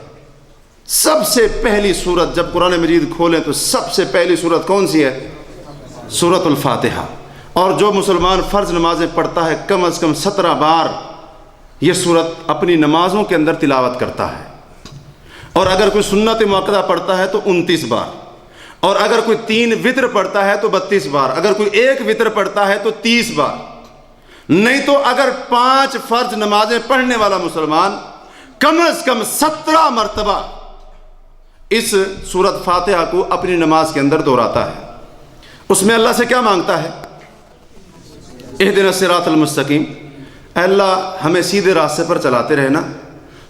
سب سے پہلی سورت جب قرآن مجید کھولیں تو سب سے پہلی سورت کون سی ہے؟ سورۃ الفاتحہ۔ اور جو مسلمان فرض نمازیں پڑھتا ہے کم از کم 17 بار یہ سورت اپنی نمازوں کے اندر تلاوت کرتا ہے، اور اگر کوئی سنت مؤکدہ پڑھتا ہے تو 29 بار، اور اگر کوئی 3 وتر پڑھتا ہے تو 32 بار، اگر کوئی 1 وتر پڑھتا ہے تو 30 بار۔ نہیں تو اگر 5 فرض نمازیں پڑھنے والا مسلمان کم از کم 17 مرتبہ اس سورۃ فاتحہ کو اپنی نماز کے اندر دہراتا ہے، اس میں اللہ سے کیا مانگتا ہے؟ اہدنا الصراط المستقیم، اے اللہ ہمیں سیدھے راستے پر چلاتے رہنا،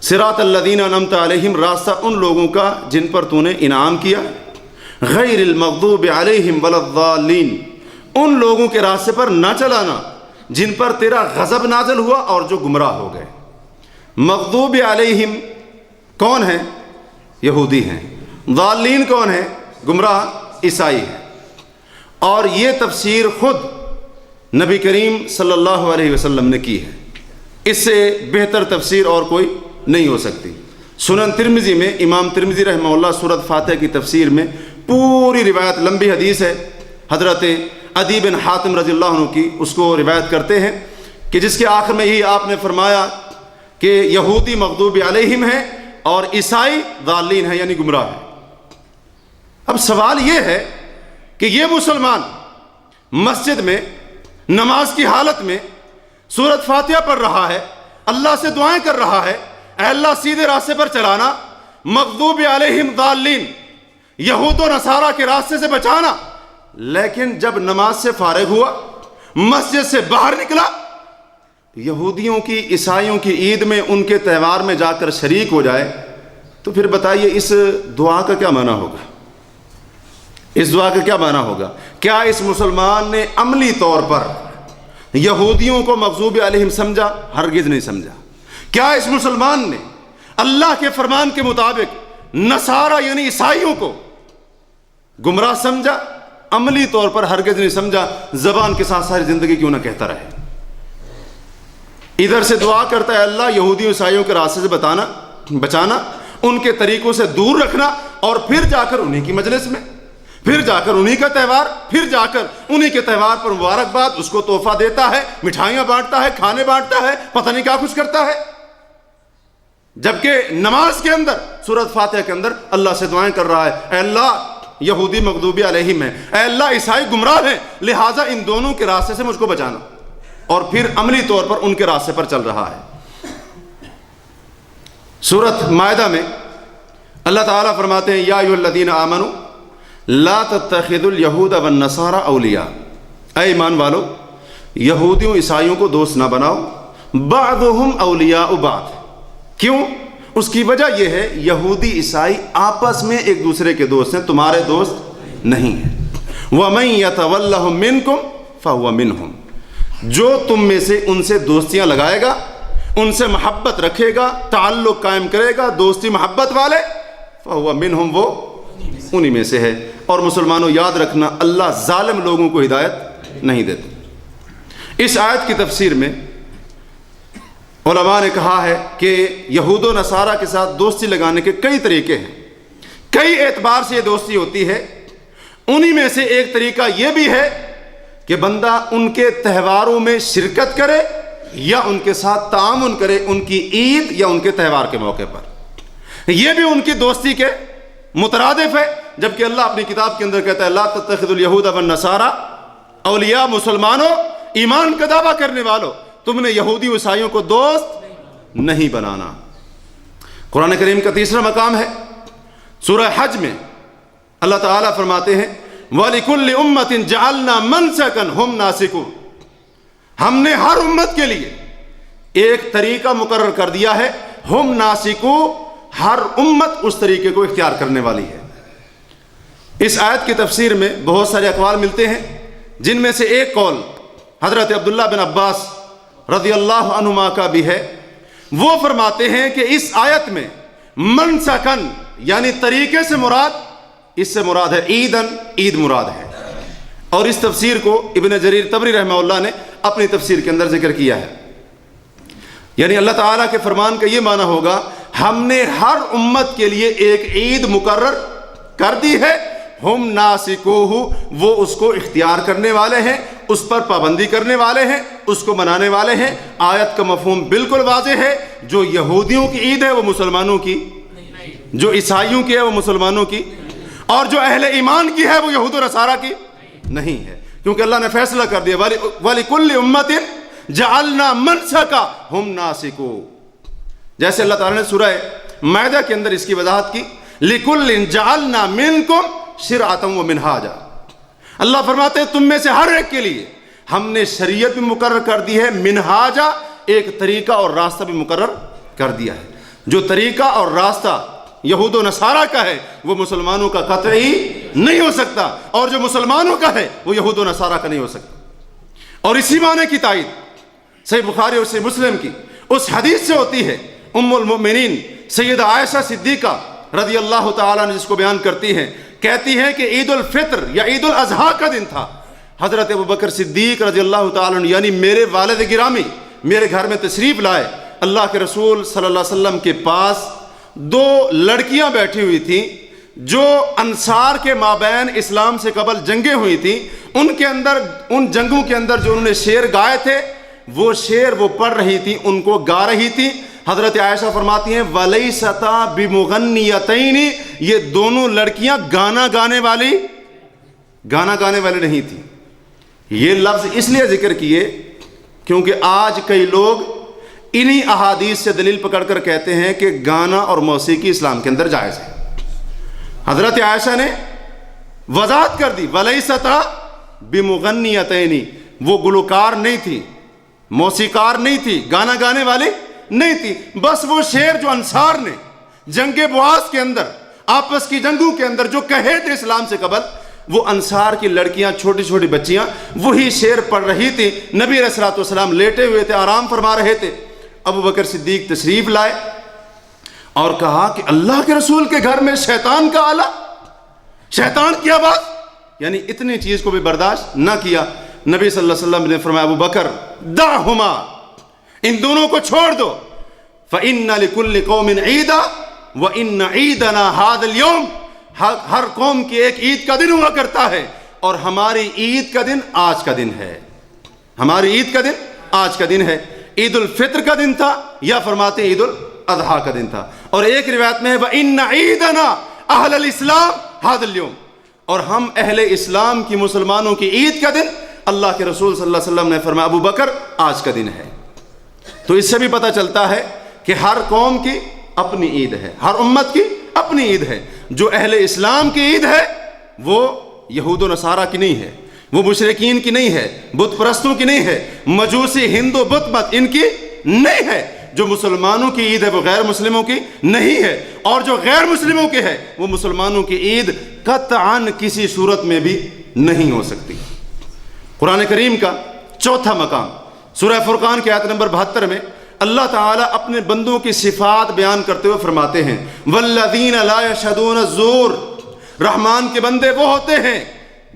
صراط الذین انعمت علیہم، راستہ ان لوگوں کا جن پر تو نے انعام کیا، غیر المغضوب علیہم ولا الضالین، ان لوگوں کے راستے پر نہ چلانا جن پر تیرا غضب نازل ہوا اور جو گمراہ ہو گئے۔ مغضوب علیہم کون ہیں؟ یہودی ہیں۔ ضالین کون ہیں؟ گمراہ عیسائی ہیں۔ اور یہ تفسیر خود نبی کریم صلی اللہ علیہ وسلم نے کی ہے، اس سے بہتر تفسیر اور کوئی نہیں ہو سکتی۔ سنن ترمذی میں امام ترمذی رحمہ اللہ سورۃ فاتحہ کی تفسیر میں پوری روایت، لمبی حدیث ہے، حضرت عدی بن حاتم رضی اللہ عنہ کی، اس کو روایت کرتے ہیں کہ جس کے آخر میں ہی آپ نے فرمایا کہ یہودی مغضوب علیہم ہیں اور عیسائی ضالین ہیں، یعنی گمراہ ہیں۔ اب سوال یہ ہے کہ یہ مسلمان مسجد میں نماز کی حالت میں سورۃ فاتحہ پڑھ رہا ہے، اللہ سے دعائیں کر رہا ہے، اے اللہ سیدھے راستے پر چلانا، مغضوب علیہم ضالین، یہود و نصارہ کے راستے سے بچانا، لیکن جب نماز سے فارغ ہوا، مسجد سے باہر نکلا، یہودیوں کی عیسائیوں کی عید میں ان کے تہوار میں جا کر شریک ہو جائے، تو پھر بتائیے اس دعا کا کیا معنی ہوگا؟ اس دعا کا کیا معنی ہوگا؟ کیا اس مسلمان نے عملی طور پر یہودیوں کو مغضوب علیہم سمجھا؟ ہرگز نہیں سمجھا۔ کیا اس مسلمان نے اللہ کے فرمان کے مطابق نصارہ یعنی عیسائیوں کو گمراہ سمجھا؟ عملی طور پر ہرگز نہیں سمجھا، زبان کے ساتھ ساری زندگی کیوں نہ کہتا رہے۔ ادھر سے دعا کرتا ہے اللہ یہودیوں عیسائیوں کے راستے سے بچانا، ان کے طریقوں سے دور رکھنا، اور پھر جا کر انہی کی مجلس میں، پھر جا کر انہی کا تہوار، پھر جا کر انہی کے تہوار پر مبارکباد، اس کو تحفہ دیتا ہے، مٹھائیاں بانٹتا ہے، کھانے بانٹتا ہے، پتہ نہیں کیا کچھ کرتا ہے۔ جبکہ نماز کے اندر سورۃ فاتحہ کے اندر اللہ سے دعائیں کر رہا ہے، اے اللہ یہودی مغضوبی علیہم ہیں، اے اللہ عیسائی گمراہ ہیں، لہٰذا ان دونوں کے راستے سے مجھ کو بچانا، اور پھر عملی طور پر ان کے راستے پر چل رہا ہے۔ سورۃ مائدہ میں اللہ تعالیٰ فرماتے ہیں یا ایھا الذین آمنوا لا تتخذوا اليہود والنصارى اولیاء، اے ایمان والو یہودیوں عیسائیوں کو دوست نہ بناؤ، بعضهم اولیاء بعض، کیوں؟ اس کی وجہ یہ ہے یہودی عیسائی آپس میں ایک دوسرے کے دوست ہیں، تمہارے دوست نہیں ہیں۔ وَمَن يَتَوَلَّهُم مِّنكُمْ فَهُوَ مِنْهُمْ، جو تم میں سے ان سے دوستیاں لگائے گا، ان سے محبت رکھے گا، تعلق قائم کرے گا، دوستی محبت والے، فَهُوَ مِنْهُمْ، وہ انہی میں سے ہے۔ اور مسلمانوں یاد رکھنا اللہ ظالم لوگوں کو ہدایت نہیں دیتے۔ اس آیت کی تفسیر میں علماء نے کہا ہے کہ یہود و نصارہ کے ساتھ دوستی لگانے کے کئی طریقے ہیں، کئی اعتبار سے یہ دوستی ہوتی ہے۔ انہی میں سے ایک طریقہ یہ بھی ہے کہ بندہ ان کے تہواروں میں شرکت کرے یا ان کے ساتھ تعاون کرے، ان کی عید یا ان کے تہوار کے موقع پر، یہ بھی ان کی دوستی کے مترادف ہے۔ جبکہ اللہ اپنی کتاب کے اندر کہتا ہے لا تتخذوا اليہود والنصارى اولیاء، مسلمانوں ایمان کا دعویٰ کرنے والوں تم نے یہودی عیسائیوں کو دوست نہیں بنانا۔ قرآن کریم کا تیسرا مقام ہے سورہ حج میں اللہ تعالیٰ فرماتے ہیں وَلِكُلِّ أُمَّةٍ جَعَلْنَا مَنْسَكًا هُمْ نَاسِكُونَ، ہم نے ہر امت کے لیے ایک طریقہ مقرر کر دیا ہے، ہم ناسکو، ہر امت اس طریقے کو اختیار کرنے والی ہے۔ اس آیت کی تفسیر میں بہت سارے اقوال ملتے ہیں، جن میں سے ایک قول حضرت عبداللہ بن عباس رضی اللہ عنہما کا بھی ہے۔ وہ فرماتے ہیں کہ اس آیت میں منسکن یعنی طریقے سے مراد، اس سے مراد ہے عیدن، عید مراد ہے۔ اور اس تفسیر کو ابن جریر طبری رحمہ اللہ نے اپنی تفسیر کے اندر ذکر کیا ہے، یعنی اللہ تعالیٰ کے فرمان کا یہ معنی ہوگا ہم نے ہر امت کے لیے ایک عید مقرر کر دی ہے، ہم ناسکوہ، وہ اس کو اختیار کرنے والے ہیں، اس پر پابندی کرنے والے ہیں، اس کو منانے والے ہیں۔ آیت کا مفہوم بالکل واضح ہے، جو یہودیوں کی عید ہے وہ مسلمانوں کی، جو عیسائیوں کی ہے وہ مسلمانوں کی، اور جو اہل ایمان کی ہے وہ یہود و نصارہ کی نہیں ہے، کیونکہ اللہ نے فیصلہ کر دیا وَلِكُلِّ أُمَّةٍ جَعَلْنَا مَنْسَكًا هُمْ نَاسِكُونَ، جیسے اللہ تعالیٰ نے سورہ مائدہ کے اندر اس کی وضاحت کی لِكُلٍّ جَعَلْنَا مِنْكُمْ شِرْعَةً وَمِنْهَاجًا، اللہ فرماتے ہیں تم میں سے ہر ایک کے لیے ہم نے شریعت بھی مقرر کر دی ہے، منہاجا ایک طریقہ اور راستہ بھی مقرر کر دیا ہے۔ جو طریقہ اور راستہ یہود و نصارہ کا ہے وہ مسلمانوں کا قطعی نہیں ہو سکتا، اور جو مسلمانوں کا ہے وہ یہود و نصارہ کا نہیں ہو سکتا۔ اور اسی معنی کی تائید صحیح بخاری اور صحیح مسلم کی اس حدیث سے ہوتی ہے، ام المؤمنین سیدہ عائشہ صدیقہ رضی اللہ تعالیٰ نے جس کو بیان کرتی ہیں، کہتی ہیں کہ عید الفطر یا عید الاضحیٰ کا دن تھا، حضرت ابوبکر صدیق رضی اللہ تعالیٰ عنہ یعنی میرے والد گرامی میرے گھر میں تشریف لائے۔ اللہ کے رسول صلی اللہ علیہ وسلم کے پاس دو لڑکیاں بیٹھی ہوئی تھیں جو انصار کے مابین اسلام سے قبل جنگیں ہوئی تھیں، ان کے اندر، ان جنگوں کے اندر جو انہوں نے شعر گائے تھے وہ شعر وہ پڑھ رہی تھیں، ان کو گا رہی تھیں۔ حضرت عائشہ فرماتی ہیں وَلَيْسَتَا بِمُغَنِّيَتَيْنِ، یہ دونوں لڑکیاں گانا گانے والی نہیں تھیں۔ یہ لفظ اس لیے ذکر کیے کیونکہ آج کئی لوگ انہی احادیث سے دلیل پکڑ کر کہتے ہیں کہ گانا اور موسیقی اسلام کے اندر جائز ہے۔ حضرت عائشہ نے وضاحت کر دی وَلَيْسَتَا بِمُغَنِّيَتَيْنِ، وہ گلوکار نہیں تھی، موسیقار نہیں تھی، گانا گانے والی نہیں تھی، بس وہ شعر جو انصار نے جنگ بواس کے اندر، آپس کی جنگوں کے اندر جو کہے تھے اسلام سے قبل، وہ انصار کی لڑکیاں، چھوٹی چھوٹی بچیاں وہی شعر پڑھ رہی تھی۔ نبی علیہ الصلوۃ والسلام لیٹے ہوئے تھے، آرام فرما رہے تھے۔ ابو بکر صدیق تشریف لائے اور کہا کہ اللہ کے رسول کے گھر میں شیطان کا آلہ، شیطان کی آواز، یعنی اتنی چیز کو بھی برداشت نہ کیا۔ نبی صلی اللہ علیہ وسلم نے فرمایا ابو بکر دعہما، ان دونوں کو چھوڑ دو، فَإِنَّ لِكُلِّ قَوْمٍ عِيدًا وَإِنَّ عِيدَنَا هَذَا الْيَوْمِ، ہر قوم کی ایک عید کا دن ہوا کرتا ہے اور ہماری عید کا دن آج کا دن ہے، ہماری عید کا دن آج کا دن ہے۔ عید الفطر کا دن تھا یا فرماتے ہیں الاضحیٰ کا دن تھا. اور ایک روایت میں ہے وَإِنَّ عِيدَنَا أَهْلَ الْإِسْلَامِ هَذَا الْيَوْمِ, اور ہم اہل اسلام کی مسلمانوں کی عید کا دن اللہ کے رسول صلی اللہ علیہ وسلم نے فرمایا ابو بکر آج کا دن ہے. تو اس سے بھی پتہ چلتا ہے کہ ہر قوم کی اپنی عید ہے, ہر امت کی اپنی عید ہے. جو اہل اسلام کی عید ہے وہ یہود و نصارہ کی نہیں ہے, وہ مشرکین کی نہیں ہے, بت پرستوں کی نہیں ہے, مجوسی ہندو بت مت ان کی نہیں ہے. جو مسلمانوں کی عید ہے وہ غیر مسلموں کی نہیں ہے, اور جو غیر مسلموں کی ہے وہ مسلمانوں کی عید قطعاً کسی صورت میں بھی نہیں ہو سکتی. قرآن کریم کا چوتھا مقام سورہ فرقان کی آیت نمبر 72 میں اللہ تعالیٰ اپنے بندوں کی صفات بیان کرتے ہوئے فرماتے ہیں والذین لا یشہدون الزور, رحمان کے بندے وہ ہوتے ہیں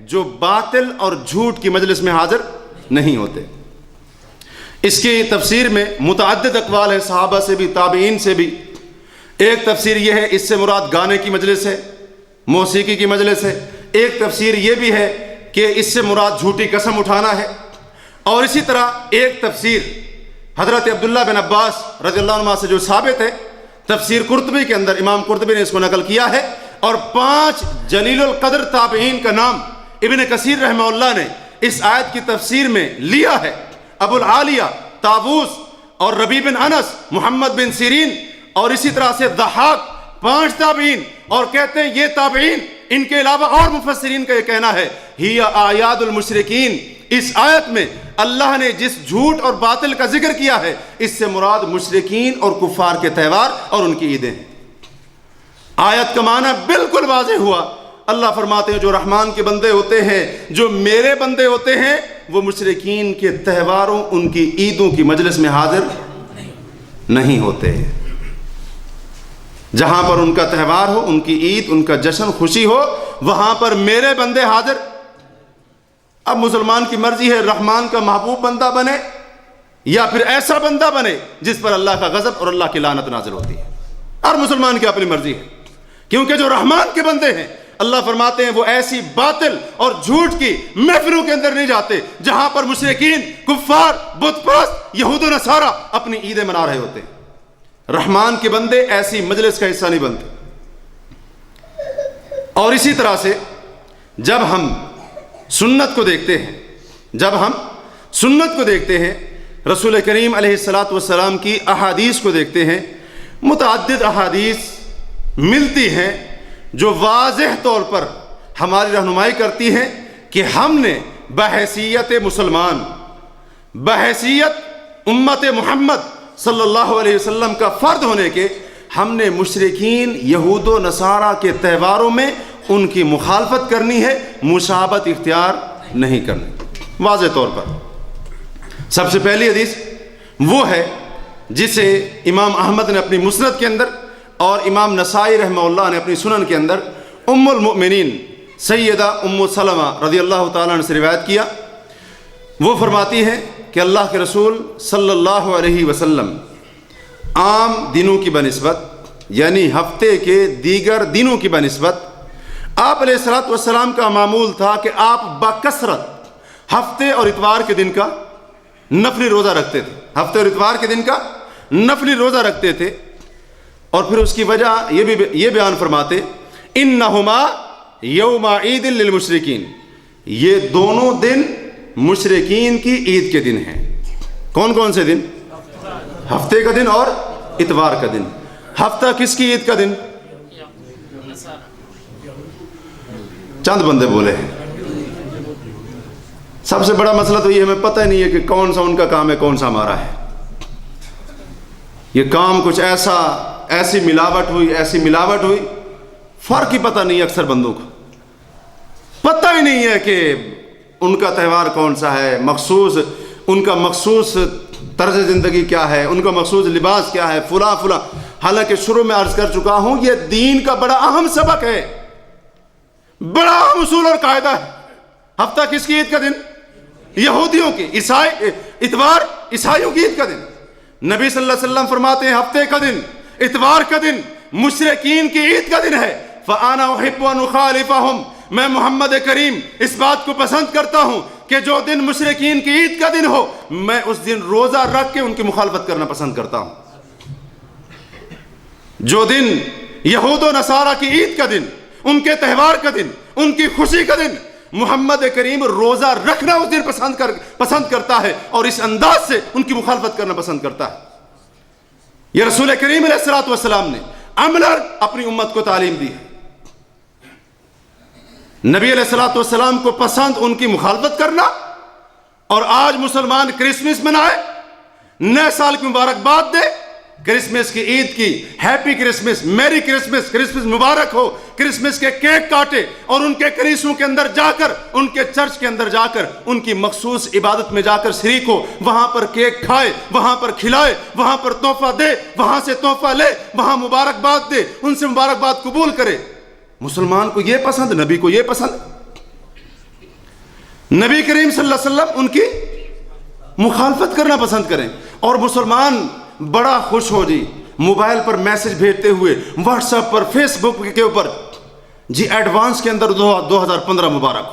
جو باطل اور جھوٹ کی مجلس میں حاضر نہیں ہوتے. اس کی تفسیر میں متعدد اقوال ہیں صحابہ سے بھی تابعین سے بھی. ایک تفسیر یہ ہے اس سے مراد گانے کی مجلس ہے, موسیقی کی مجلس ہے. ایک تفسیر یہ بھی ہے کہ اس سے مراد جھوٹی قسم اٹھانا ہے. اور اسی طرح ایک تفسیر حضرت عبداللہ بن عباس رضی اللہ عنہ سے جو ثابت ہے, تفسیر قرطبی کے اندر امام قرطبی نے اس کو نقل کیا ہے. اور 5 جلیل القدر تابعین کا نام ابن کثیر رحمہ اللہ نے اس آیت کی تفسیر میں لیا ہے. ابو العالیہ, طاووس اور ربیع بن انس, محمد بن سیرین اور اسی طرح سے ضحاک, 5 تابعین. اور کہتے ہیں یہ تابعین ان کے علاوہ اور مفسرین کا یہ کہنا ہے ہی اعیاد المشرکین, اس آیت میں اللہ نے جس جھوٹ اور باطل کا ذکر کیا ہے اس سے مراد مشرکین اور کفار کے تہوار اور ان کی عیدیں ہیں. آیت کا معنی بالکل واضح ہوا. اللہ فرماتے ہیں جو رحمان کے بندے ہوتے ہیں, جو میرے بندے ہوتے ہیں, وہ مشرکین کے تہواروں, ان کی عیدوں کی مجلس میں حاضر نہیں ہوتے. جہاں پر ان کا تہوار ہو, ان کی عید, ان کا جشن, خوشی ہو, وہاں پر میرے بندے حاضر. اب مسلمان کی مرضی ہے رحمان کا محبوب بندہ بنے یا پھر ایسا بندہ بنے جس پر اللہ کا غضب اور اللہ کی لعنت نازل ہوتی ہے. ہر مسلمان کی اپنی مرضی ہے, کیونکہ جو رحمان کے بندے ہیں اللہ فرماتے ہیں وہ ایسی باطل اور جھوٹ کی محفلوں کے اندر نہیں جاتے جہاں پر مشرکین, کفار, بت پرست, یہود و نصارہ اپنی عیدیں منا رہے ہوتے ہیں. رحمان کے بندے ایسی مجلس کا حصہ نہیں بنتے. اور اسی طرح سے جب ہم سنت کو دیکھتے ہیں, رسول کریم علیہ الصلاۃ والسلام کی احادیث کو دیکھتے ہیں, متعدد احادیث ملتی ہیں جو واضح طور پر ہماری رہنمائی کرتی ہیں کہ ہم نے بحیثیت مسلمان, بحیثیت امت محمد صلی اللہ علیہ وسلم کا فرد ہونے کے, ہم نے مشرکین یہود و نصارہ کے تہواروں میں ان کی مخالفت کرنی ہے, مشابہت اختیار نہیں کرنی. واضح طور پر سب سے پہلی حدیث وہ ہے جسے امام احمد نے اپنی مسند کے اندر اور امام نسائی رحمہ اللہ نے اپنی سنن کے اندر ام المؤمنین سیدہ ام سلمہ رضی اللہ تعالیٰ عنہ سے روایت کیا. وہ فرماتی ہیں کہ اللہ کے رسول صلی اللہ علیہ وسلم عام دنوں کی بنسبت, یعنی ہفتے کے دیگر دنوں کی بنسبت, آپ علیہ الصلوۃ والسلام کا معمول تھا کہ آپ بکثرت ہفتے اور اتوار کے دن کا نفلی روزہ رکھتے تھے. ہفتے اور اتوار کے دن کا نفلی روزہ رکھتے تھے. اور پھر اس کی وجہ یہ بیان فرماتے انہما یوم عید للمشرکین, یہ دونوں دن مشرکین کی عید کے دن ہیں. کون کون سے دن؟ ہفتے کا دن اور اتوار کا دن. ہفتہ کس کی عید کا دن؟ چند بندے بولے ہیں. سب سے بڑا مسئلہ تو یہ ہمیں پتہ ہی نہیں ہے کہ کون سا ان کا کام ہے کون سا ہمارا ہے. یہ کام کچھ ایسی ملاوٹ ہوئی, فرق ہی پتہ نہیں. اکثر بندوں کو پتہ ہی نہیں ہے کہ ان کا تہوار کون سا ہے, ان کا مخصوص طرز زندگی کیا ہے, ان کا مخصوص لباس کیا ہے, فلاں. حالانکہ شروع میں عرض کر چکا ہوں یہ دین کا بڑا اہم سبق ہے, بڑا اہم اصول اور قاعدہ ہے. ہفتہ کس کی عید کا دن؟ یہودیوں کی. اتوار عیسائیوں کی عید کا دن. نبی صلی اللہ علیہ وسلم فرماتے ہیں ہفتے کا دن, اتوار کا دن مشرکین کی عید کا دن ہے. فَأَنَا أُحِبُّ أَنْ أُخَالِفَهُمْ, میں محمد کریم اس بات کو پسند کرتا ہوں کہ جو دن مشرکین کی عید کا دن ہو میں اس دن روزہ رکھ کے ان کی مخالفت کرنا پسند کرتا ہوں. جو دن یہود و نصارہ کی عید کا دن، ان کے تہوار کا دن، ان کی خوشی کا دن، محمد کریم روزہ رکھنا اس دن پسند کرتا ہے، اور اس انداز سے ان کی مخالفت کرنا پسند کرتا ہے۔ یہ رسول کریم علیہ الصلوۃ والسلام نے عملاً اپنی امت کو تعلیم دی ہے۔ نبی علیہ الصلوۃ والسلام کو پسند ان کی مخالفت کرنا، اور آج مسلمان کرسمس منائے، نئے سال کی مبارکباد دے، کرسمس کی عید کی ہیپی کرسمس، میری کرسمس، کرسمس مبارک ہو، کرسمس کے کیک کاٹے، اور ان کے کلیسوں کے اندر جا کر، ان کے چرچ کے اندر جا کر، ان کی مخصوص عبادت میں جا کر شریک ہو، وہاں پر کیک کھائے، وہاں پر کھلائے، وہاں پر تحفہ دے، وہاں سے تحفہ لے، وہاں مبارکباد دے، ان سے مبارکباد قبول کرے۔ مسلمان کو یہ پسند، نبی کو یہ پسند۔ نبی کریم صلی اللہ علیہ وسلم ان کی مخالفت کرنا پسند کریں، اور مسلمان بڑا خوش ہو جی موبائل پر میسج بھیجتے ہوئے، واٹس ایپ پر، فیس بک کے اوپر، جی ایڈوانس کے اندر 2015 مبارک،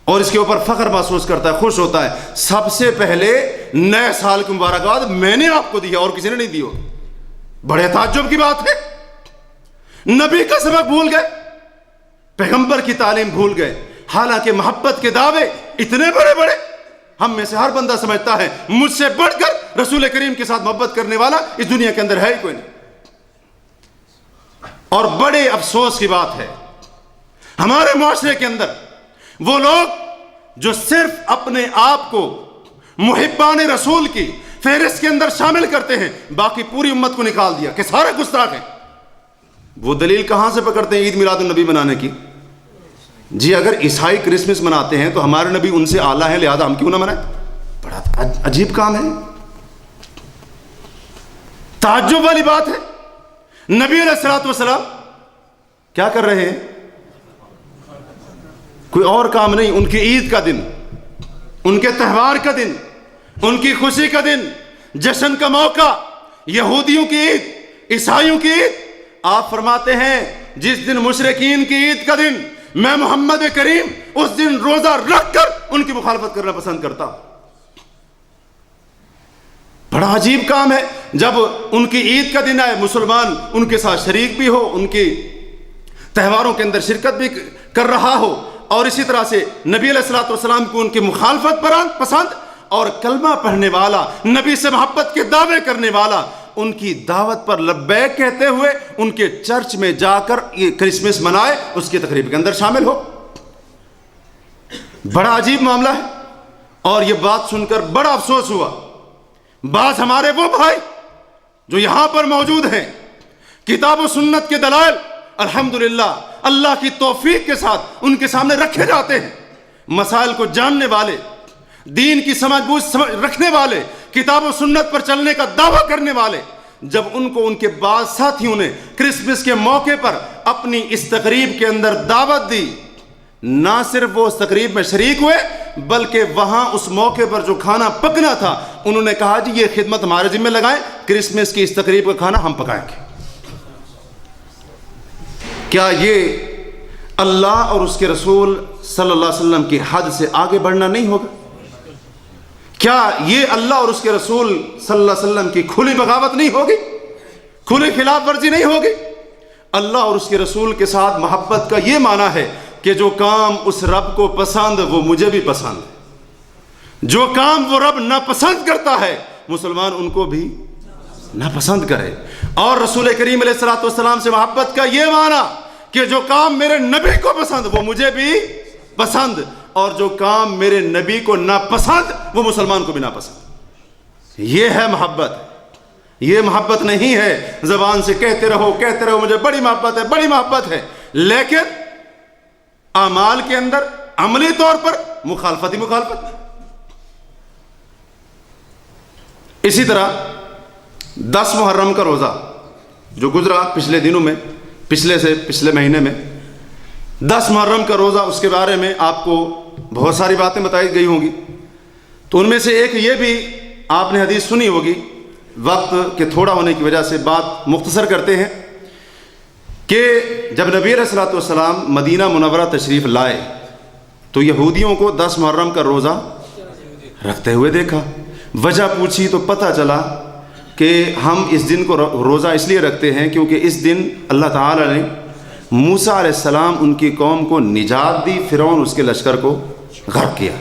اور اس کے اوپر فخر محسوس کرتا ہے، خوش ہوتا ہے۔ سب سے پہلے نئے سال کی مبارکباد میں نے آپ کو دی ہے، اور کسی نے نہیں دی ہو۔ بڑے تعجب کی بات ہے، نبی کا سبق بھول گئے، پیغمبر کی تعلیم بھول گئے، حالانکہ محبت کے دعوے اتنے بڑے بڑے، ہم میں سے ہر بندہ سمجھتا ہے مجھ سے بڑھ کر رسول کریم کے ساتھ محبت کرنے والا اس دنیا کے اندر ہے ہی کوئی نہیں۔ اور بڑے افسوس کی بات ہے، ہمارے معاشرے کے اندر وہ لوگ جو صرف اپنے آپ کو محبان رسول کی فہرست کے اندر شامل کرتے ہیں، باقی پوری امت کو نکال دیا کہ سارے گستاخ ہیں۔ وہ دلیل کہاں سے پکڑتے ہیں عید میلاد النبی منانے کی؟ جی اگر عیسائی کرسمس مناتے ہیں تو ہمارے نبی ان سے اعلیٰ ہیں، لہذا ہم کیوں نہ منائیں؟ بڑا عجیب کام ہے، تعجب والی بات ہے۔ نبی علیہ الصلوۃ والسلام کیا کر رہے ہیں؟ کوئی اور کام نہیں، ان کی عید کا دن، ان کے تہوار کا دن، ان کی خوشی کا دن، جشن کا موقع، یہودیوں کی عید، عیسائیوں کی عید۔ آپ فرماتے ہیں جس دن مشرکین کی عید کا دن، میں محمد کریم اس دن روزہ رکھ کر ان کی مخالفت کرنا پسند کرتا ہوں۔ بڑا عجیب کام ہے، جب ان کی عید کا دن آئے مسلمان ان کے ساتھ شریک بھی ہو، ان کی تہواروں کے اندر شرکت بھی کر رہا ہو، اور اسی طرح سے نبی علیہ الصلوۃ والسلام کو ان کی مخالفت پسند، اور کلمہ پڑھنے والا، نبی سے محبت کے دعوے کرنے والا، ان کی دعوت پر لبیک کہتے ہوئے ان کے چرچ میں جا کر یہ کرسمس منائے، اس کی تقریب کے اندر شامل ہو۔ بڑا عجیب معاملہ ہے، اور یہ بات سن کر بڑا افسوس ہوا۔ بعض ہمارے وہ بھائی جو یہاں پر موجود ہیں، کتاب و سنت کے دلائل الحمدللہ اللہ کی توفیق کے ساتھ ان کے سامنے رکھے جاتے ہیں، مسائل کو جاننے والے، دین کی سمجھ بوجھ رکھنے والے، کتاب و سنت پر چلنے کا دعویٰ کرنے والے، جب ان کو ان کے بعض ساتھیوں نے کرسمس کے موقع پر اپنی اس تقریب کے اندر دعوت دی، نہ صرف وہ اس تقریب میں شریک ہوئے بلکہ وہاں اس موقع پر جو کھانا پکنا تھا انہوں نے کہا جی یہ خدمت ہمارے ذمہ لگائیں، کرسمس کی اس تقریب کا کھانا ہم پکائیں گے۔ کیا یہ اللہ اور اس کے رسول صلی اللہ علیہ وسلم کی حد سے آگے بڑھنا نہیں ہوگا؟ کیا یہ اللہ اور اس کے رسول صلی اللہ علیہ وسلم کی کھلی بغاوت نہیں ہوگی، کھلی خلاف ورزی نہیں ہوگی؟ اللہ اور اس کے رسول کے ساتھ محبت کا یہ معنی ہے کہ جو کام اس رب کو پسند وہ مجھے بھی پسند ہے، جو کام وہ رب ناپسند کرتا ہے مسلمان ان کو بھی ناپسند کرے۔ اور رسول کریم علیہ الصلوۃ والسلام سے محبت کا یہ معنی کہ جو کام میرے نبی کو پسند وہ مجھے بھی پسند، اور جو کام میرے نبی کو ناپسند وہ مسلمان کو بھی ناپسند۔ یہ ہے محبت۔ یہ محبت نہیں ہے زبان سے کہتے رہو مجھے بڑی محبت ہے، بڑی محبت ہے، لیکن اعمال کے اندر عملی طور پر مخالفت ہی مخالفت۔ اسی طرح 10 محرم کا روزہ جو گزرا پچھلے دنوں میں، پچھلے مہینے میں 10 محرم کا روزہ، اس کے بارے میں آپ کو بہت ساری باتیں بتائی گئی ہوں گی، تو ان میں سے ایک یہ بھی آپ نے حدیث سنی ہوگی، وقت کے تھوڑا ہونے کی وجہ سے بات مختصر کرتے ہیں، کہ جب نبی علیہ الصلوۃ والسلام مدینہ منورہ تشریف لائے تو یہودیوں کو 10 محرم کا روزہ رکھتے ہوئے دیکھا۔ وجہ پوچھی تو پتہ چلا کہ ہم اس دن کو روزہ اس لیے رکھتے ہیں کیونکہ اس دن اللہ تعالیٰ نے موسیٰ علیہ السلام ان کی قوم کو نجات دی، فرعون اس کے لشکر کو غرق کیا.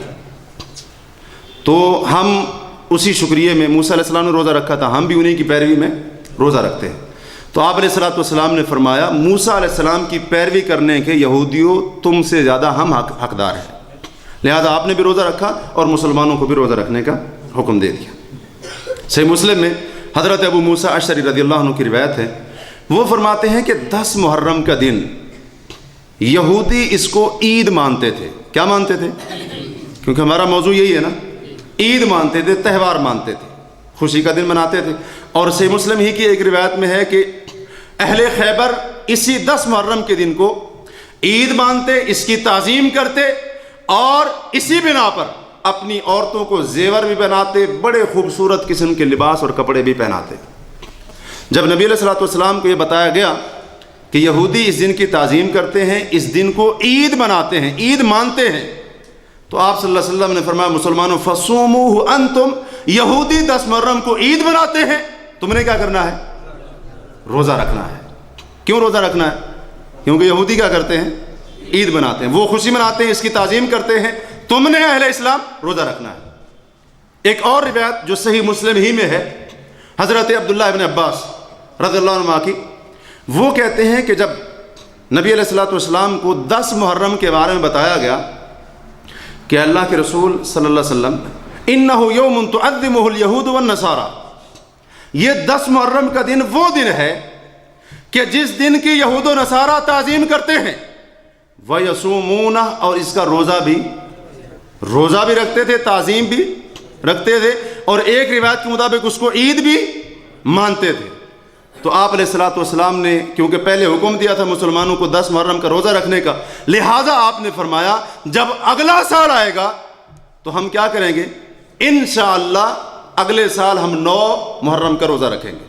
تو ہم اسی شکریہ میں موسیٰ علیہ السلام نے روزہ رکھا تھا، ہم بھی انہی کی پیروی میں روزہ رکھتے ہیں. تو آپ علیہ السلام نے فرمایا موسیٰ علیہ السلام کی پیروی کرنے کے یہودیوں تم سے زیادہ ہم حقدار ہیں، لہذا آپ نے بھی روزہ رکھا اور مسلمانوں کو بھی روزہ رکھنے کا حکم دے دیا. صحیح مسلم میں حضرت ابو موسیٰ اشعری رضی اللہ عنہ کی روایت ہے، وہ فرماتے ہیں کہ 10 محرم کا دن یہودی اس کو عید مانتے تھے. کیا مانتے تھے؟ کیونکہ ہمارا موضوع یہی ہے نا، عید مانتے تھے، تہوار مانتے تھے، خوشی کا دن مناتے تھے. اور صحیح مسلم ہی کی ایک روایت میں ہے کہ اہل خیبر اسی 10 محرم کے دن کو عید مانتے، اس کی تعظیم کرتے اور اسی بنا پر اپنی عورتوں کو زیور بھی بناتے، بڑے خوبصورت قسم کے لباس اور کپڑے بھی پہناتے. جب نبی علیہ السلام کو یہ بتایا گیا کہ یہودی اس دن کی تعظیم کرتے ہیں، اس دن کو عید مناتے ہیں، عید مانتے ہیں، تو آپ صلی اللہ علیہ وسلم نے فرمایا مسلمانوں فصوموہ انتم، یہودی 10 محرم کو عید مناتے ہیں، تم نے کیا کرنا ہے؟ روزہ رکھنا ہے. کیوں روزہ رکھنا ہے؟ کیونکہ یہودی کیا کرتے ہیں؟ عید مناتے ہیں، وہ خوشی مناتے ہیں، اس کی تعظیم کرتے ہیں، تم نے اہل اسلام روزہ رکھنا ہے. ایک اور روایت جو صحیح مسلم ہی میں ہے حضرت عبداللہ ابن عباس رضی اللہ عنہ کی، وہ کہتے ہیں کہ جب نبی علیہ السلام کو 10 محرم کے بارے میں بتایا گیا کہ اللہ کے رسول صلی اللہ علیہ وسلم انہ یوم تعظمہ الیہود والنصارى، یہ 10 محرم کا دن وہ دن ہے کہ جس دن کی یہود و نصارہ تعظیم کرتے ہیں، وَيَصُومُونَ، اور اس کا روزہ بھی رکھتے تھے، تعظیم بھی رکھتے تھے، اور ایک روایت کے مطابق اس کو عید بھی مانتے تھے. تو آپ علیہ السلام نے کیونکہ پہلے حکم دیا تھا مسلمانوں کو 10 محرم کا روزہ رکھنے کا، لہٰذا آپ نے فرمایا جب اگلا سال آئے گا تو ہم کیا کریں گے؟ انشاءاللہ اگلے سال ہم 9 محرم کا روزہ رکھیں گے.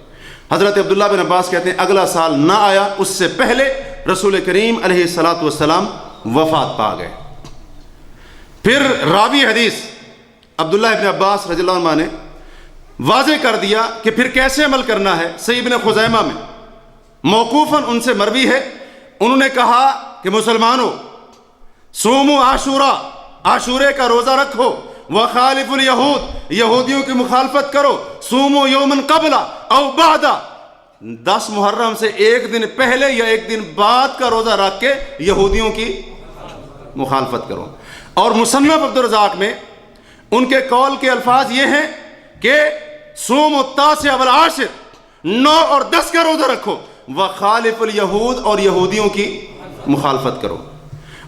حضرت عبداللہ بن عباس کہتے ہیں اگلا سال نہ آیا، اس سے پہلے رسول کریم علیہ السلام وفات پا گئے. پھر راوی حدیث عبداللہ ابن عباس رضی اللہ عنہ نے واضح کر دیا کہ پھر کیسے عمل کرنا ہے. صحیح ابن خزیمہ میں موقوفاً ان سے مروی ہے، انہوں نے کہا کہ مسلمانوں صوموا عاشورا، عاشورے کا روزہ رکھو، وخالف الیہود، یہودیوں کی مخالفت کرو، صوموا یوما قبل او بعد، 10 محرم سے ایک دن پہلے یا ایک دن بعد کا روزہ رکھ کے یہودیوں کی مخالفت کرو. اور مصنف عبدالرزاق میں ان کے قول کے الفاظ یہ ہیں کہ صوموا التاسع والعاشر، 9 اور 10 کا روزہ رکھو، وخالف الیہود، اور یہودیوں کی مخالفت کرو.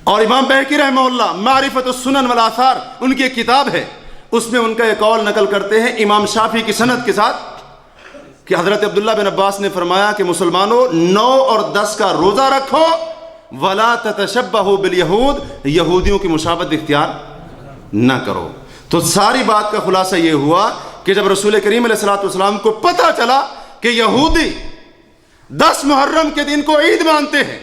اور امام بہقی رحمہ اللہ معرفت السنن والآثار ان کی ایک کتاب ہے، اس میں ان کا ایک قول نقل کرتے ہیں امام شافعی کی سند کے ساتھ کہ حضرت عبداللہ بن عباس نے فرمایا کہ مسلمانوں 9 اور 10 کا روزہ رکھو، ولا تتشبہوا بالیہود، یہودیوں کی مشابہت اختیار نہ کرو. تو ساری بات کا خلاصہ یہ ہوا کہ جب رسول کریم علیہ السلام کو پتہ چلا کہ یہودی 10 محرم کے دن کو عید مانتے ہیں